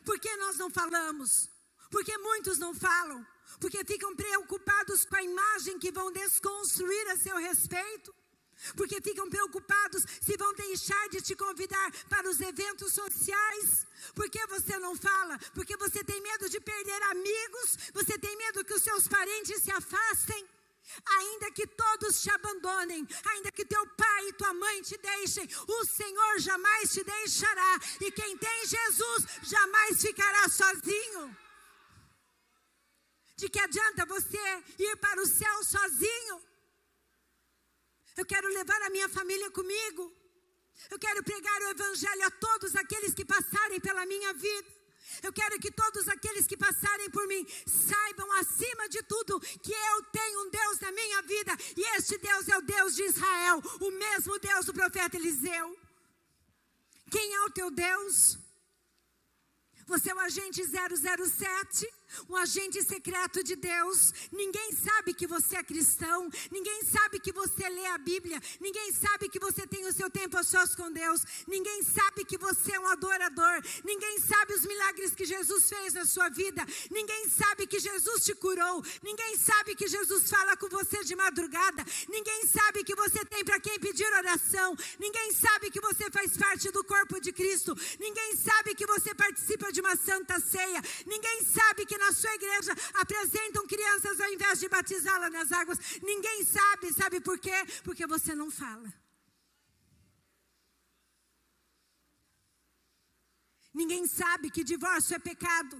Por que nós não falamos? Porque muitos não falam. Porque ficam preocupados com a imagem que vão desconstruir a seu respeito. Porque ficam preocupados se vão deixar de te convidar para os eventos sociais. Por que você não fala? Porque você tem medo de perder amigos. Você tem medo que os seus parentes se afastem. Ainda que todos te abandonem, ainda que teu pai e tua mãe te deixem, o Senhor jamais te deixará. E quem tem Jesus jamais ficará sozinho. De que adianta você ir para o céu sozinho? Eu quero levar a minha família comigo. Eu quero pregar o evangelho a todos aqueles que passarem pela minha vida. Eu quero que todos aqueles que passarem por mim saibam acima de tudo que eu tenho um Deus na minha vida. E este Deus é o Deus de Israel, o mesmo Deus do profeta Eliseu. Quem é o teu Deus? Você é o agente 007, um agente secreto de Deus. Ninguém sabe que você é cristão, ninguém sabe que você lê a Bíblia, ninguém sabe que você tem o seu tempo a sós com Deus, ninguém sabe que você é um adorador, ninguém sabe os milagres que Jesus fez na sua vida, ninguém sabe que Jesus te curou, ninguém sabe que Jesus fala com você de madrugada, ninguém sabe que você tem para quem pedir oração, ninguém sabe que você faz parte do corpo de Cristo, ninguém sabe que você participa de uma santa ceia, ninguém sabe que na sua igreja apresentam crianças ao invés de batizá-las nas águas. Ninguém sabe, sabe por quê? Porque você não fala. Ninguém sabe que divórcio é pecado.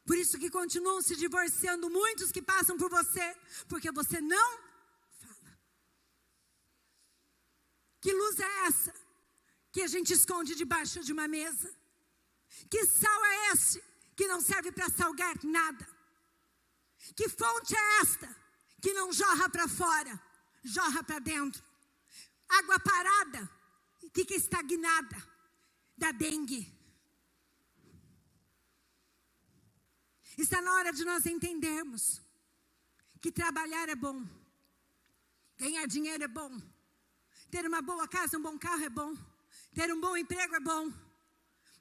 Por isso que continuam se divorciando muitos que passam por você, porque você não fala. Que luz é essa que a gente esconde debaixo de uma mesa? Que sal é esse que não serve para salgar nada? Que fonte é esta que não jorra para fora, jorra para dentro? Água parada fica estagnada, dá dengue. Está na hora de nós entendermos que trabalhar é bom, ganhar dinheiro é bom, ter uma boa casa, um bom carro é bom, ter um bom emprego é bom,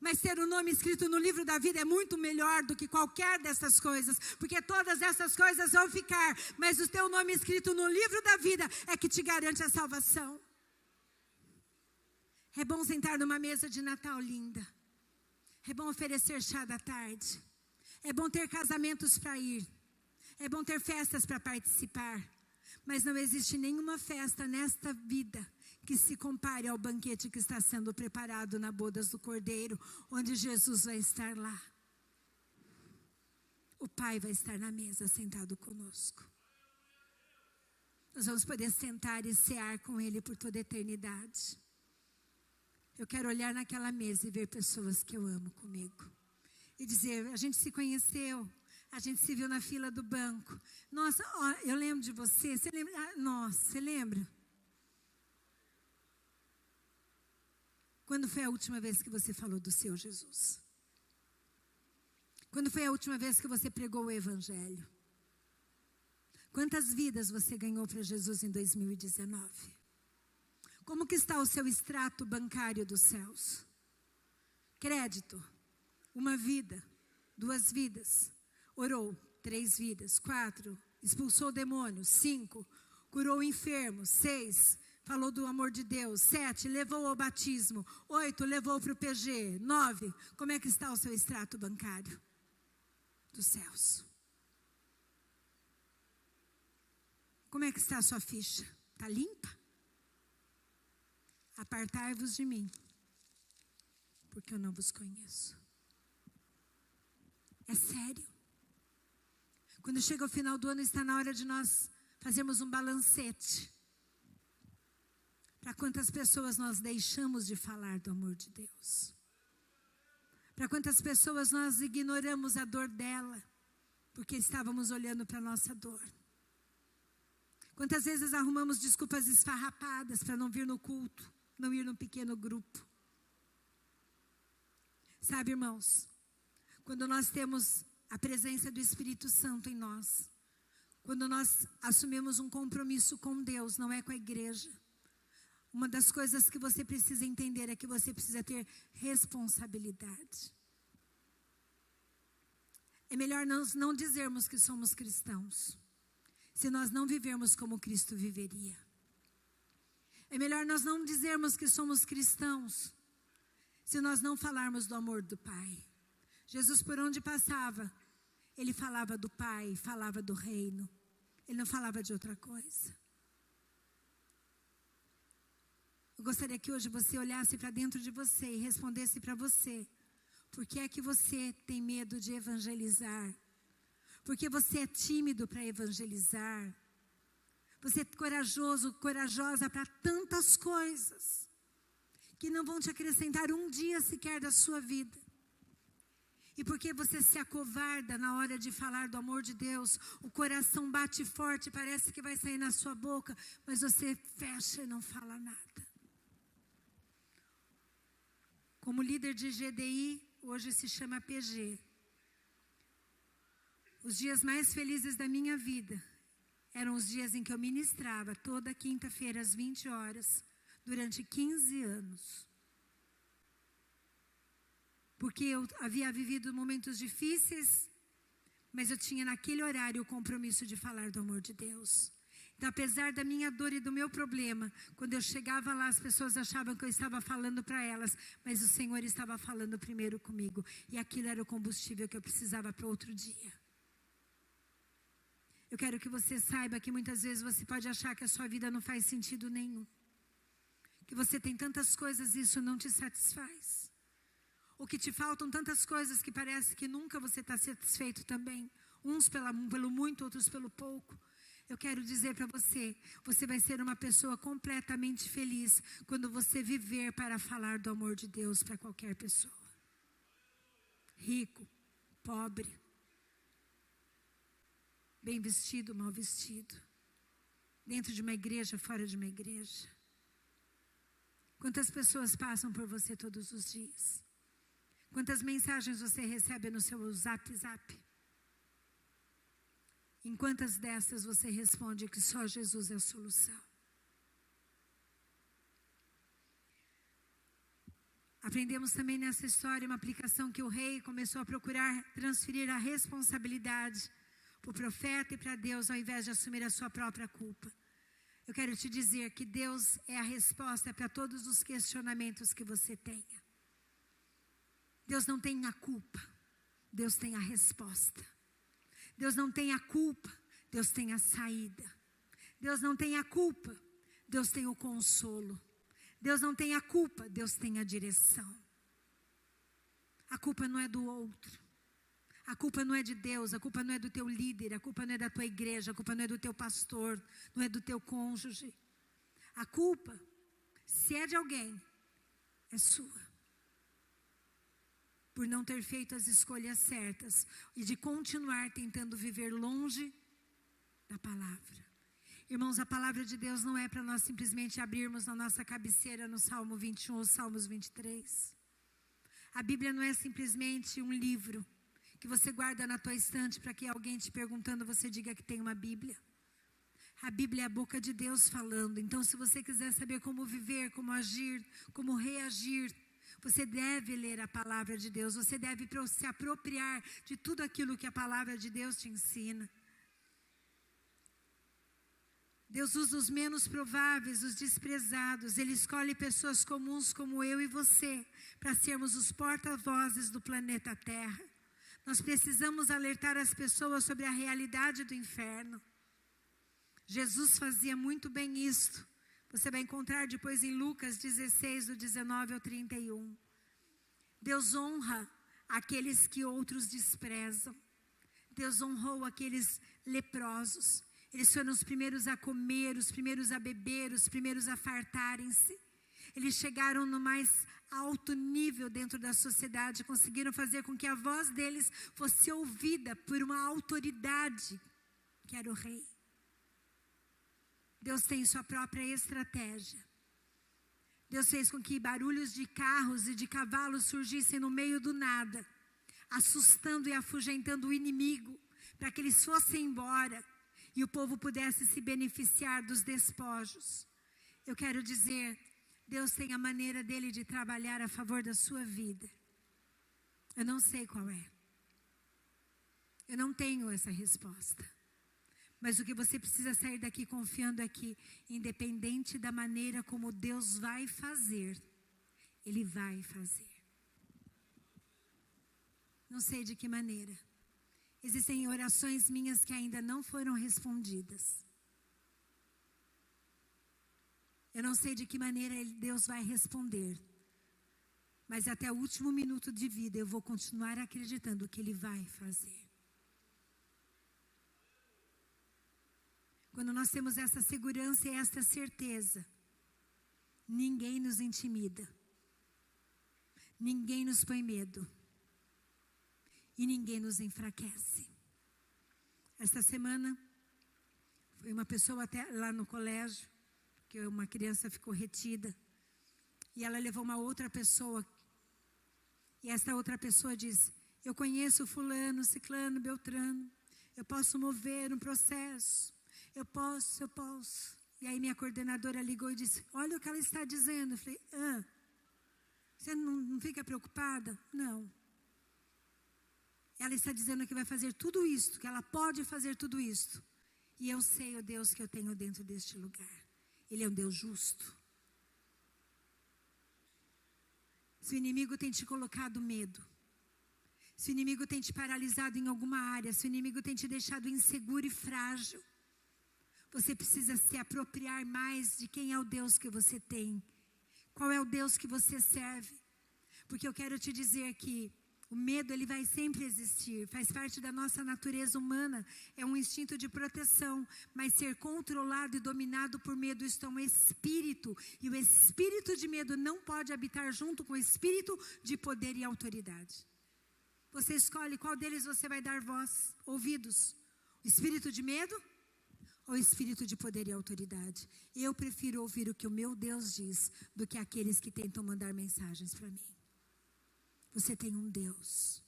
mas ter o nome escrito no livro da vida é muito melhor do que qualquer dessas coisas, porque todas essas coisas vão ficar, mas o teu nome escrito no livro da vida é que te garante a salvação. É bom sentar numa mesa de Natal linda, é bom oferecer chá da tarde, é bom ter casamentos para ir, é bom ter festas para participar, mas não existe nenhuma festa nesta vida que se compare ao banquete que está sendo preparado na bodas do Cordeiro, onde Jesus vai estar lá. O Pai vai estar na mesa sentado conosco. Nós vamos poder sentar e cear com Ele por toda a eternidade. Eu quero olhar naquela mesa e ver pessoas que eu amo comigo. E dizer, a gente se conheceu, a gente se viu na fila do banco. Nossa, ó, eu lembro de você. Você lembra? Nossa, você lembra? Quando foi a última vez que você falou do seu Jesus? Quando foi a última vez que você pregou o Evangelho? Quantas vidas você ganhou para Jesus em 2019? Como que está o seu extrato bancário dos céus? Crédito. 1 vida, 2 vidas, orou 3 vidas, 4, expulsou demônios, 5, curou o enfermo, 6, falou do amor de Deus, 7, levou ao batismo, 8, levou para o PG, 9, como é que está o seu extrato bancário dos céus? Como é que está a sua ficha? Está limpa? Apartai-vos de mim, porque eu não vos conheço. É sério. Quando chega o final do ano, está na hora de nós fazermos um balancete. Para quantas pessoas nós deixamos de falar do amor de Deus? Para quantas pessoas nós ignoramos a dor dela, porque estávamos olhando para a nossa dor? Quantas vezes arrumamos desculpas esfarrapadas para não vir no culto, não ir num pequeno grupo? Sabe, irmãos, quando nós temos a presença do Espírito Santo em nós, quando nós assumimos um compromisso com Deus, não é com a igreja, uma das coisas que você precisa entender é que você precisa ter responsabilidade. É melhor nós não dizermos que somos cristãos, se nós não vivermos como Cristo viveria. É melhor nós não dizermos que somos cristãos, se nós não falarmos do amor do Pai. Jesus, por onde passava, ele falava do Pai, falava do reino. Ele não falava de outra coisa. Eu gostaria que hoje você olhasse para dentro de você e respondesse para você. Por que é que você tem medo de evangelizar? Por que você é tímido para evangelizar? Você é corajoso, corajosa para tantas coisas que não vão te acrescentar um dia sequer da sua vida. E porque você se acovarda na hora de falar do amor de Deus, o coração bate forte, parece que vai sair na sua boca, mas você fecha e não fala nada. Como líder de GDI, hoje se chama PG. Os dias mais felizes da minha vida eram os dias em que eu ministrava toda quinta-feira às 20 horas, durante 15 anos. Porque eu havia vivido momentos difíceis, mas eu tinha naquele horário o compromisso de falar do amor de Deus. Então, apesar da minha dor e do meu problema, quando eu chegava lá, as pessoas achavam que eu estava falando para elas, mas o Senhor estava falando primeiro comigo. E aquilo era o combustível que eu precisava para outro dia. Eu quero que você saiba que muitas vezes você pode achar que a sua vida não faz sentido nenhum. Que você tem tantas coisas e isso não te satisfaz. Ou que te faltam tantas coisas que parece que nunca você está satisfeito também. Uns pelo muito, outros pelo pouco. Eu quero dizer para você, você vai ser uma pessoa completamente feliz quando você viver para falar do amor de Deus para qualquer pessoa. Rico, pobre, bem vestido, mal vestido, dentro de uma igreja, fora de uma igreja. Quantas pessoas passam por você todos os dias? Quantas mensagens você recebe no seu zap? Em quantas dessas você responde que só Jesus é a solução? Aprendemos também nessa história uma aplicação que o rei começou a procurar transferir a responsabilidade para o profeta e para Deus, ao invés de assumir a sua própria culpa. Eu quero te dizer que Deus é a resposta para todos os questionamentos que você tenha. Deus não tem a culpa, Deus tem a resposta. Deus não tem a culpa, Deus tem a saída. Deus não tem a culpa, Deus tem o consolo. Deus não tem a culpa, Deus tem a direção. A culpa não é do outro. A culpa não é de Deus, a culpa não é do teu líder, a culpa não é da tua igreja, a culpa não é do teu pastor, não é do teu cônjuge. A culpa, se é de alguém, é sua. Por não ter feito as escolhas certas e de continuar tentando viver longe da palavra. Irmãos, a palavra de Deus não é para nós simplesmente abrirmos na nossa cabeceira no Salmo 21 ou Salmos 23. A Bíblia não é simplesmente um livro que você guarda na tua estante para que alguém te perguntando você diga que tem uma Bíblia. A Bíblia é a boca de Deus falando. Então, se você quiser saber como viver, como agir, como reagir, você deve ler a palavra de Deus. Você deve se apropriar de tudo aquilo que a palavra de Deus te ensina. Deus usa os menos prováveis, os desprezados. Ele escolhe pessoas comuns como eu e você para sermos os porta-vozes do planeta Terra. Nós precisamos alertar as pessoas sobre a realidade do inferno. Jesus fazia muito bem isto. Você vai encontrar depois em Lucas 16, do 19 ao 31. Deus honra aqueles que outros desprezam. Deus honrou aqueles leprosos. Eles foram os primeiros a comer, os primeiros a beber, os primeiros a fartarem-se. Eles chegaram no mais alto nível dentro da sociedade, conseguiram fazer com que a voz deles fosse ouvida por uma autoridade, que era o rei. Deus tem sua própria estratégia. Deus fez com que barulhos de carros e de cavalos surgissem no meio do nada, assustando e afugentando o inimigo, para que eles fossem embora e o povo pudesse se beneficiar dos despojos. Eu quero dizer, Deus tem a maneira dele de trabalhar a favor da sua vida. Eu não sei qual é. Eu não tenho essa resposta. Mas o que você precisa sair daqui confiando é que, independente da maneira como Deus vai fazer, Ele vai fazer. Não sei de que maneira. Existem orações minhas que ainda não foram respondidas. Eu não sei de que maneira Deus vai responder. Mas até o último minuto de vida eu vou continuar acreditando que Ele vai fazer. Quando nós temos essa segurança e essa certeza, ninguém nos intimida, ninguém nos põe medo e ninguém nos enfraquece. Esta semana, foi uma pessoa até lá no colégio, que uma criança ficou retida, e ela levou uma outra pessoa, e essa outra pessoa disse, eu conheço fulano, ciclano, beltrano, eu posso mover um processo. Eu posso. E aí minha coordenadora ligou e disse, olha o que ela está dizendo. Eu falei, você não fica preocupada? Não. Ela está dizendo que vai fazer tudo isto, que ela pode fazer tudo isto. E eu sei o Deus que eu tenho dentro deste lugar. Ele é um Deus justo. Se o inimigo tem te colocado medo, se o inimigo tem te paralisado em alguma área, se o inimigo tem te deixado inseguro e frágil, você precisa se apropriar mais de quem é o Deus que você tem. Qual é o Deus que você serve? Porque eu quero te dizer que o medo, ele vai sempre existir, faz parte da nossa natureza humana, é um instinto de proteção, mas ser controlado e dominado por medo, isto é um espírito, e o espírito de medo não pode habitar junto com o espírito de poder e autoridade. Você escolhe qual deles você vai dar voz, ouvidos, o espírito de medo ou o espírito de poder e autoridade? Eu prefiro ouvir o que o meu Deus diz do que aqueles que tentam mandar mensagens para mim. Você tem um Deus,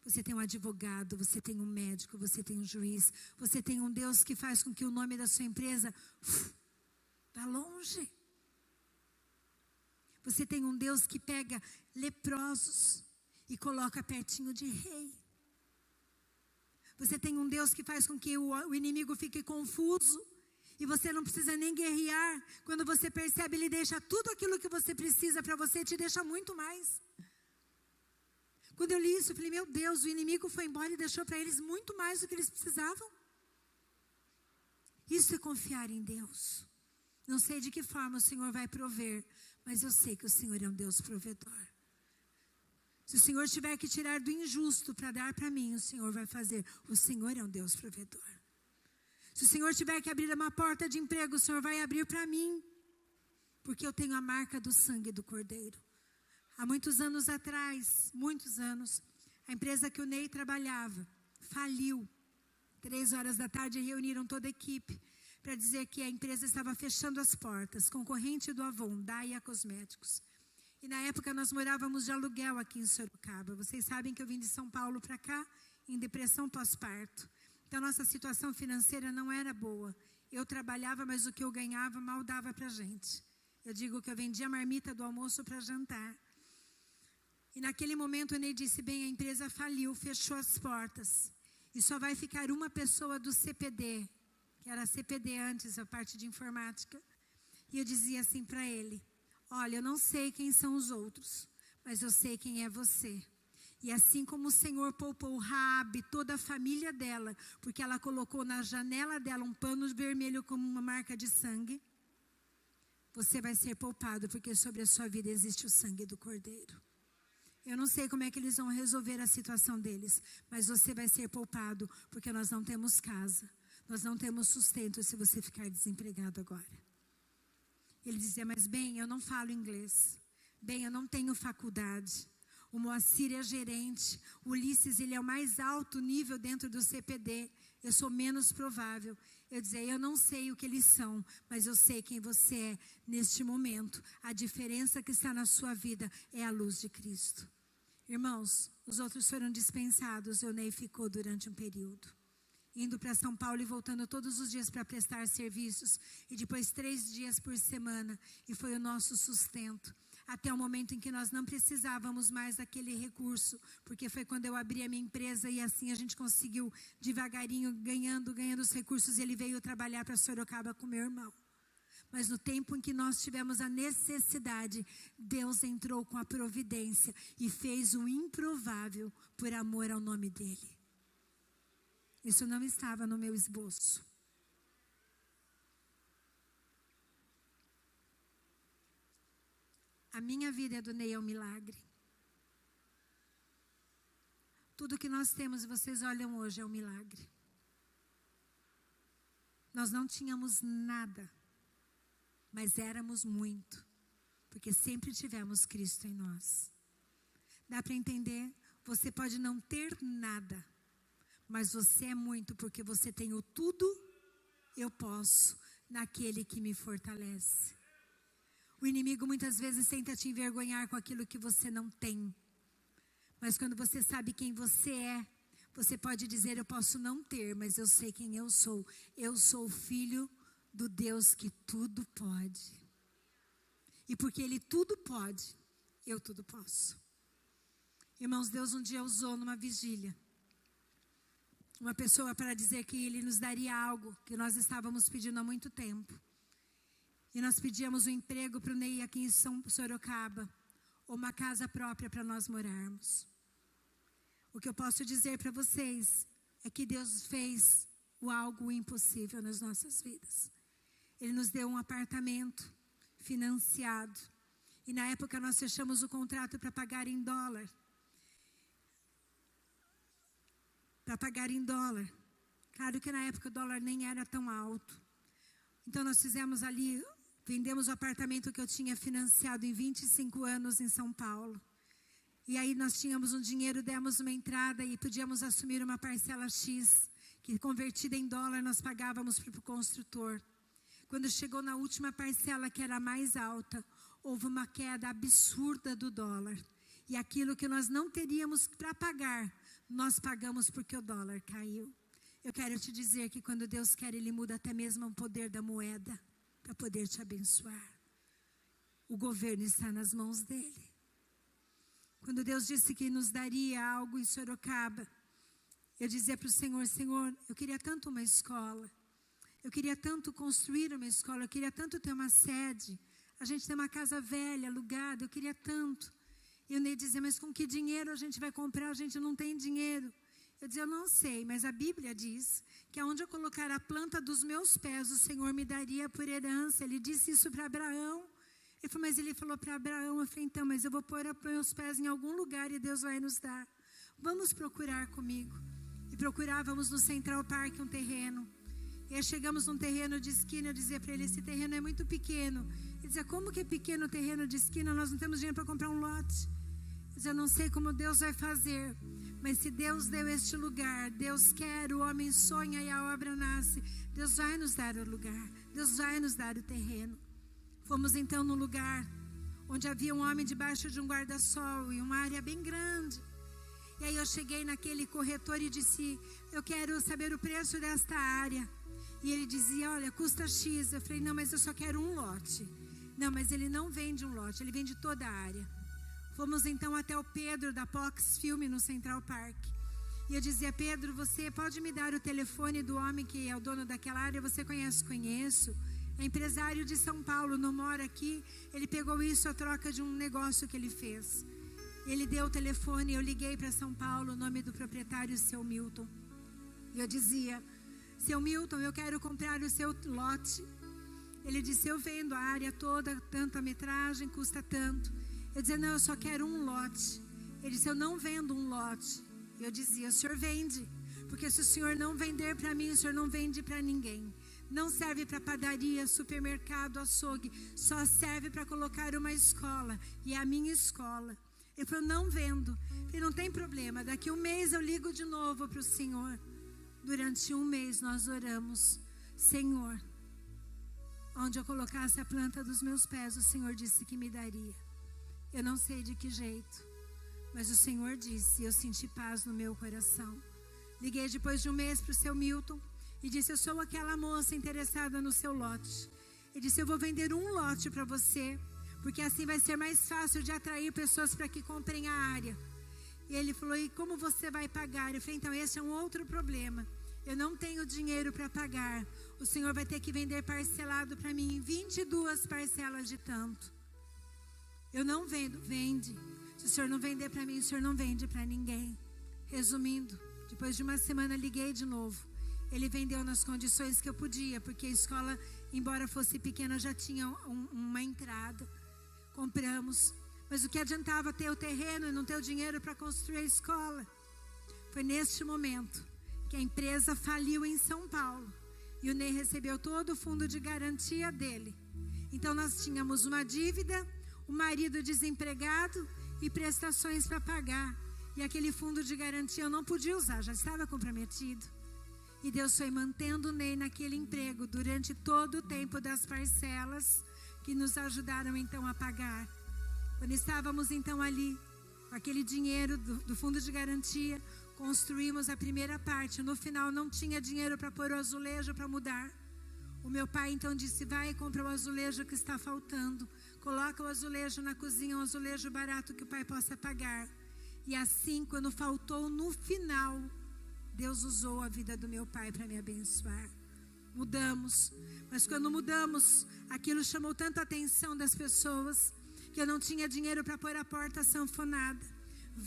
você tem um advogado, você tem um médico, você tem um juiz, você tem um Deus que faz com que o nome da sua empresa vá longe. Você tem um Deus que pega leprosos e coloca pertinho de rei. Você tem um Deus que faz com que o inimigo fique confuso e você não precisa nem guerrear. Quando você percebe, ele deixa tudo aquilo que você precisa para você, te deixa muito mais. Quando eu li isso, eu falei, meu Deus, o inimigo foi embora e deixou para eles muito mais do que eles precisavam. Isso é confiar em Deus. Não sei de que forma o Senhor vai prover, mas eu sei que o Senhor é um Deus provedor. Se o Senhor tiver que tirar do injusto para dar para mim, o Senhor vai fazer. O Senhor é um Deus provedor. Se o Senhor tiver que abrir uma porta de emprego, o Senhor vai abrir para mim. Porque eu tenho a marca do sangue do Cordeiro. Há muitos anos atrás, a empresa que o Ney trabalhava faliu. 3 horas da tarde reuniram toda a equipe para dizer que a empresa estava fechando as portas, concorrente do Avon, Daia Cosméticos. E na época nós morávamos de aluguel aqui em Sorocaba. Vocês sabem que eu vim de São Paulo para cá, em depressão pós-parto. Então nossa situação financeira não era boa. Eu trabalhava, mas o que eu ganhava mal dava para a gente. Eu digo que eu vendia marmita do almoço para jantar. E naquele momento o Ney disse, bem, a empresa faliu, fechou as portas. E só vai ficar uma pessoa do CPD, que era CPD antes, a parte de informática. E eu dizia assim para ele, olha, eu não sei quem são os outros, mas eu sei quem é você. E assim como o Senhor poupou Raabe, toda a família dela, porque ela colocou na janela dela um pano vermelho como uma marca de sangue, você vai ser poupado, porque sobre a sua vida existe o sangue do Cordeiro. Eu não sei como é que eles vão resolver a situação deles, mas você vai ser poupado, porque nós não temos casa, nós não temos sustento se você ficar desempregado agora. Ele dizia, mas bem, eu não falo inglês, bem, eu não tenho faculdade. O Moacir é gerente, o Ulisses, ele é o mais alto nível dentro do CPD, eu sou menos provável. Eu dizia, eu não sei o que eles são, mas eu sei quem você é neste momento. A diferença que está na sua vida é a luz de Cristo. Irmãos, os outros foram dispensados, o Ney ficou durante um período. Indo para São Paulo e voltando todos os dias para prestar serviços. E depois 3 dias por semana. E foi o nosso sustento. Até o momento em que nós não precisávamos mais daquele recurso. Porque foi quando eu abri a minha empresa e assim a gente conseguiu devagarinho, ganhando os recursos. E ele veio trabalhar para Sorocaba com meu irmão. Mas no tempo em que nós tivemos a necessidade, Deus entrou com a providência e fez o improvável por amor ao nome dele. Isso não estava no meu esboço. A minha vida é do Ney é um milagre. Tudo que nós temos e vocês olham hoje é um milagre. Nós não tínhamos nada, mas éramos muito, porque sempre tivemos Cristo em nós. Dá para entender? Você pode não ter nada, mas você é muito, porque você tem o tudo, eu posso, naquele que me fortalece. O inimigo muitas vezes tenta te envergonhar com aquilo que você não tem. Mas quando você sabe quem você é, você pode dizer, eu posso não ter, mas eu sei quem eu sou. Eu sou filho do Deus que tudo pode. E porque Ele tudo pode, eu tudo posso. Irmãos, Deus um dia usou numa vigília uma pessoa para dizer que Ele nos daria algo que nós estávamos pedindo há muito tempo. E nós pedíamos um emprego para o Ney aqui em Sorocaba, ou uma casa própria para nós morarmos. O que eu posso dizer para vocês é que Deus fez algo impossível nas nossas vidas. Ele nos deu um apartamento financiado. E na época nós fechamos o contrato para pagar em dólar. Claro que na época o dólar nem era tão alto. Então nós fizemos ali, vendemos o apartamento que eu tinha financiado em 25 anos em São Paulo. E aí nós tínhamos um dinheiro, demos uma entrada e podíamos assumir uma parcela X, que convertida em dólar nós pagávamos para o construtor. Quando chegou na última parcela, que era a mais alta, houve uma queda absurda do dólar. E aquilo que nós não teríamos para pagar, nós pagamos porque o dólar caiu. Eu quero te dizer que quando Deus quer, Ele muda até mesmo o poder da moeda para poder te abençoar. O governo está nas mãos dEle. Quando Deus disse que nos daria algo em Sorocaba, eu dizia para o Senhor, Senhor, eu queria tanto uma escola. Eu queria tanto construir uma escola, eu queria tanto ter uma sede. A gente tem uma casa velha, alugada, eu queria tanto. E o Ney dizia, mas com que dinheiro a gente vai comprar? A gente não tem dinheiro. Eu dizia, eu não sei, mas a Bíblia diz que aonde eu colocar a planta dos meus pés, o Senhor me daria por herança. Ele disse isso para Abraão. Ele falou para Abraão, eu falei, então, mas eu vou pôr os meus pés em algum lugar e Deus vai nos dar. Vamos procurar comigo. E procurávamos no Central Park um terreno. E aí chegamos num terreno de esquina, eu dizia para ele, esse terreno é muito pequeno. Ele dizia, como que é pequeno o terreno de esquina? Nós não temos dinheiro para comprar um lote. Eu dizia, eu não sei como Deus vai fazer. Mas se Deus deu este lugar, Deus quer, o homem sonha e a obra nasce. Deus vai nos dar o lugar. Deus vai nos dar o terreno. Fomos então num lugar onde havia um homem debaixo de um guarda-sol e uma área bem grande. E aí eu cheguei naquele corretor e disse, eu quero saber o preço desta área. E ele dizia, olha, custa X. Eu falei, não, mas eu só quero um lote. Não, mas ele não vende um lote, ele vende toda a área. Fomos então até o Pedro da Pox Filme no Central Park. E eu dizia, Pedro, você pode me dar o telefone do homem que é o dono daquela área? Você conhece? Conheço. É empresário de São Paulo, não mora aqui. Ele pegou isso a troca de um negócio que ele fez. Ele deu o telefone, eu liguei para São Paulo, o nome do proprietário, seu Milton. E eu dizia, seu Milton, eu quero comprar o seu lote. Ele disse, eu vendo a área toda, tanta metragem, custa tanto. Eu dizia, não, eu só quero um lote. Ele disse, eu não vendo um lote. Eu dizia, o senhor vende. Porque se o senhor não vender para mim, o senhor não vende para ninguém. Não serve para padaria, supermercado, açougue. Só serve para colocar uma escola. E é a minha escola. Ele falou, não vendo. Eu falei, não tem problema. Daqui um mês eu ligo de novo para o senhor. Durante um mês nós oramos. Senhor, onde eu colocasse a planta dos meus pés, o Senhor disse que me daria. Eu não sei de que jeito, mas o Senhor disse, e eu senti paz no meu coração. Liguei depois de um mês para o seu Milton e disse, eu sou aquela moça interessada no seu lote. Ele disse, eu vou vender um lote para você, porque assim vai ser mais fácil de atrair pessoas para que comprem a área. E ele falou, e como você vai pagar? Eu falei, então esse é um outro problema. Eu não tenho dinheiro para pagar. O Senhor vai ter que vender parcelado para mim em 22 parcelas de tanto. Eu não vendo, vende. Se o Senhor não vender para mim, o Senhor não vende para ninguém. Resumindo, depois de uma semana liguei de novo. Ele vendeu nas condições que eu podia, porque a escola, embora fosse pequena, já tinha uma entrada. Compramos. Mas o que adiantava ter o terreno e não ter o dinheiro para construir a escola? Foi neste momento que a empresa faliu em São Paulo. E o Ney recebeu todo o fundo de garantia dele. Então nós tínhamos uma dívida, o marido desempregado e prestações para pagar. E aquele fundo de garantia eu não podia usar, já estava comprometido. E Deus foi mantendo o Ney naquele emprego durante todo o tempo das parcelas que nos ajudaram então a pagar. Quando estávamos então ali, com aquele dinheiro do fundo de garantia, construímos a primeira parte. No final não tinha dinheiro para pôr o azulejo para mudar. O meu pai então disse, vai e compra o azulejo que está faltando. Coloca o azulejo na cozinha, um azulejo barato que o pai possa pagar. E assim, quando faltou no final Deus usou a vida do meu pai para me abençoar. Mudamos, mas quando mudamos, aquilo chamou tanto a atenção das pessoas, que eu não tinha dinheiro para pôr a porta sanfonada.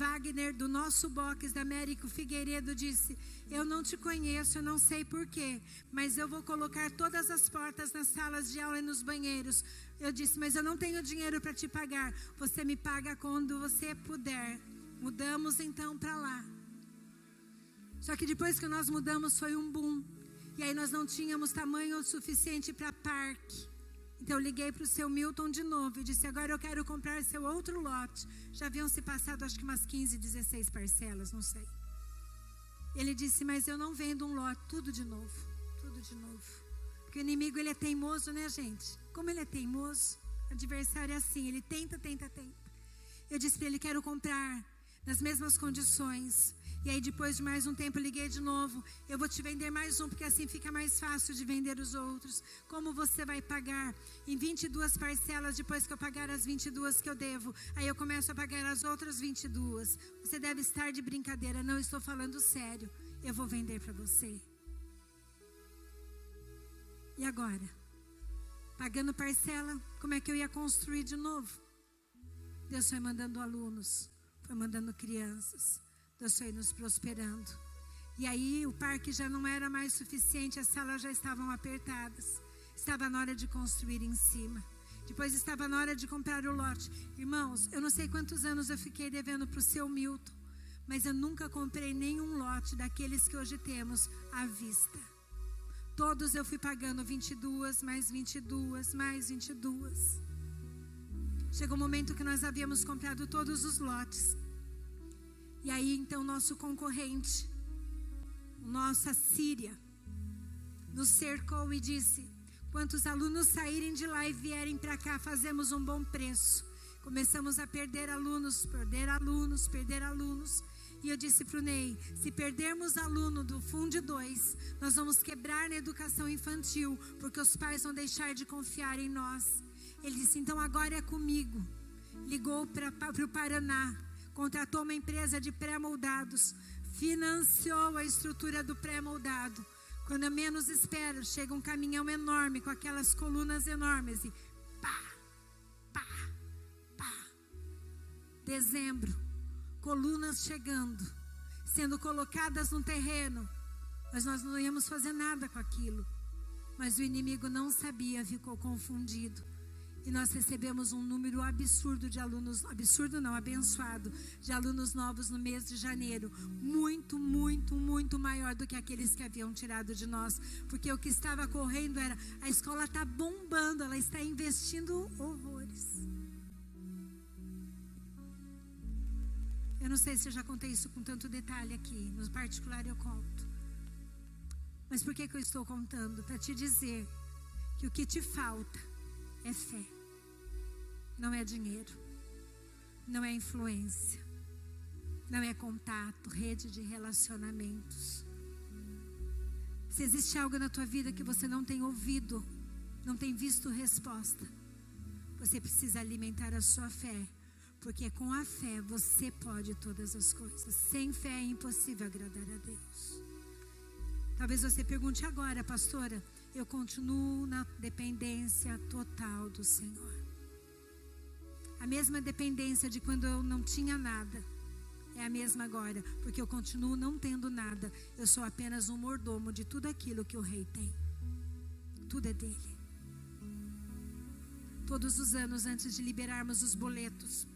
Wagner, do nosso box da Américo Figueiredo, disse: eu não te conheço, eu não sei porquê, mas eu vou colocar todas as portas nas salas de aula e nos banheiros. Eu disse: mas eu não tenho dinheiro para te pagar, você me paga quando você puder. Mudamos então para lá. Só que depois que nós mudamos foi um boom, e aí nós não tínhamos tamanho suficiente para parque. Então eu liguei para o seu Milton de novo e disse: agora eu quero comprar seu outro lote. Já haviam se passado acho que umas 15, 16 parcelas, não sei. Ele disse: mas eu não vendo um lote. Tudo de novo, tudo de novo. Porque o inimigo, ele é teimoso, né, gente? Como ele é teimoso, o adversário é assim, ele tenta. Eu disse para ele: quero comprar nas mesmas condições. E aí depois de mais um tempo eu liguei de novo: eu vou te vender mais um, porque assim fica mais fácil de vender os outros. Como você vai pagar? Em 22 parcelas, depois que eu pagar as 22 que eu devo, aí eu começo a pagar as outras 22. Você deve estar de brincadeira. Não, estou falando sério. Eu vou vender para você. E agora? Pagando parcela, como é que eu ia construir de novo? Deus foi mandando alunos, foi mandando crianças. Deus foi nos prosperando. E aí o parque já não era mais suficiente, as salas já estavam apertadas. Estava na hora de construir em cima. Depois estava na hora de comprar o lote. Irmãos, eu não sei quantos anos eu fiquei devendo para o seu Milton, mas eu nunca comprei nenhum lote daqueles que hoje temos à vista. Todos eu fui pagando 22, mais 22, mais 22. Chegou um momento que nós havíamos comprado todos os lotes. E aí então nosso concorrente, nossa Síria, nos cercou e disse: quantos alunos saírem de lá e vierem para cá, fazemos um bom preço. Começamos a perder alunos. E eu disse para o Ney: se perdermos aluno do Fundo 2, nós vamos quebrar na educação infantil, porque os pais vão deixar de confiar em nós. Ele disse: então agora é comigo. Ligou para o Paraná, contratou uma empresa de pré-moldados, financiou a estrutura do pré-moldado. Quando eu menos espero, chega um caminhão enorme com aquelas colunas enormes e pá, pá, pá. Dezembro, colunas chegando, sendo colocadas no terreno, mas nós não íamos fazer nada com aquilo. Mas o inimigo não sabia, ficou confundido. E nós recebemos um número absurdo de alunos, absurdo não, abençoado, de alunos novos no mês de janeiro. Muito, muito, muito maior do que aqueles que haviam tirado de nós. Porque o que estava correndo era: a escola está bombando, ela está investindo horrores. Eu não sei se eu já contei isso com tanto detalhe aqui, no particular eu conto. Mas por que eu estou contando? Para te dizer que o que te falta é fé, não é dinheiro, não é influência, não é contato, rede de relacionamentos. Se existe algo na tua vida que você não tem ouvido, não tem visto resposta, você precisa alimentar a sua fé, porque com a fé você pode todas as coisas. Sem fé é impossível agradar a Deus. Talvez você pergunte agora: pastora, eu continuo na dependência total do Senhor. A mesma dependência de quando eu não tinha nada é a mesma agora, porque eu continuo não tendo nada. Eu sou apenas um mordomo de tudo aquilo que o rei tem. Tudo é dele. Todos os anos, antes de liberarmos os boletos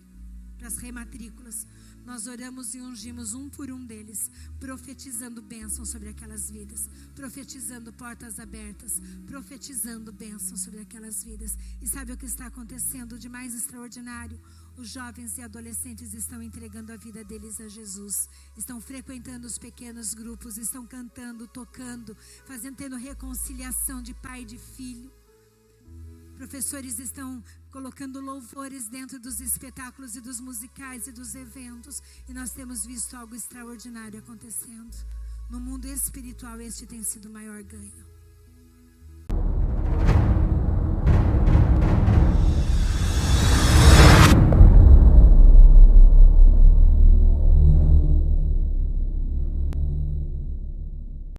para as rematrículas, nós oramos e ungimos um por um deles, profetizando bênçãos sobre aquelas vidas, profetizando portas abertas, profetizando bênçãos sobre aquelas vidas. E sabe o que está acontecendo de mais extraordinário? Os jovens e adolescentes estão entregando a vida deles a Jesus, estão frequentando os pequenos grupos, estão cantando, tocando, tendo reconciliação de pai e de filho. Professores estão colocando louvores dentro dos espetáculos e dos musicais e dos eventos. E nós temos visto algo extraordinário acontecendo. No mundo espiritual, este tem sido o maior ganho.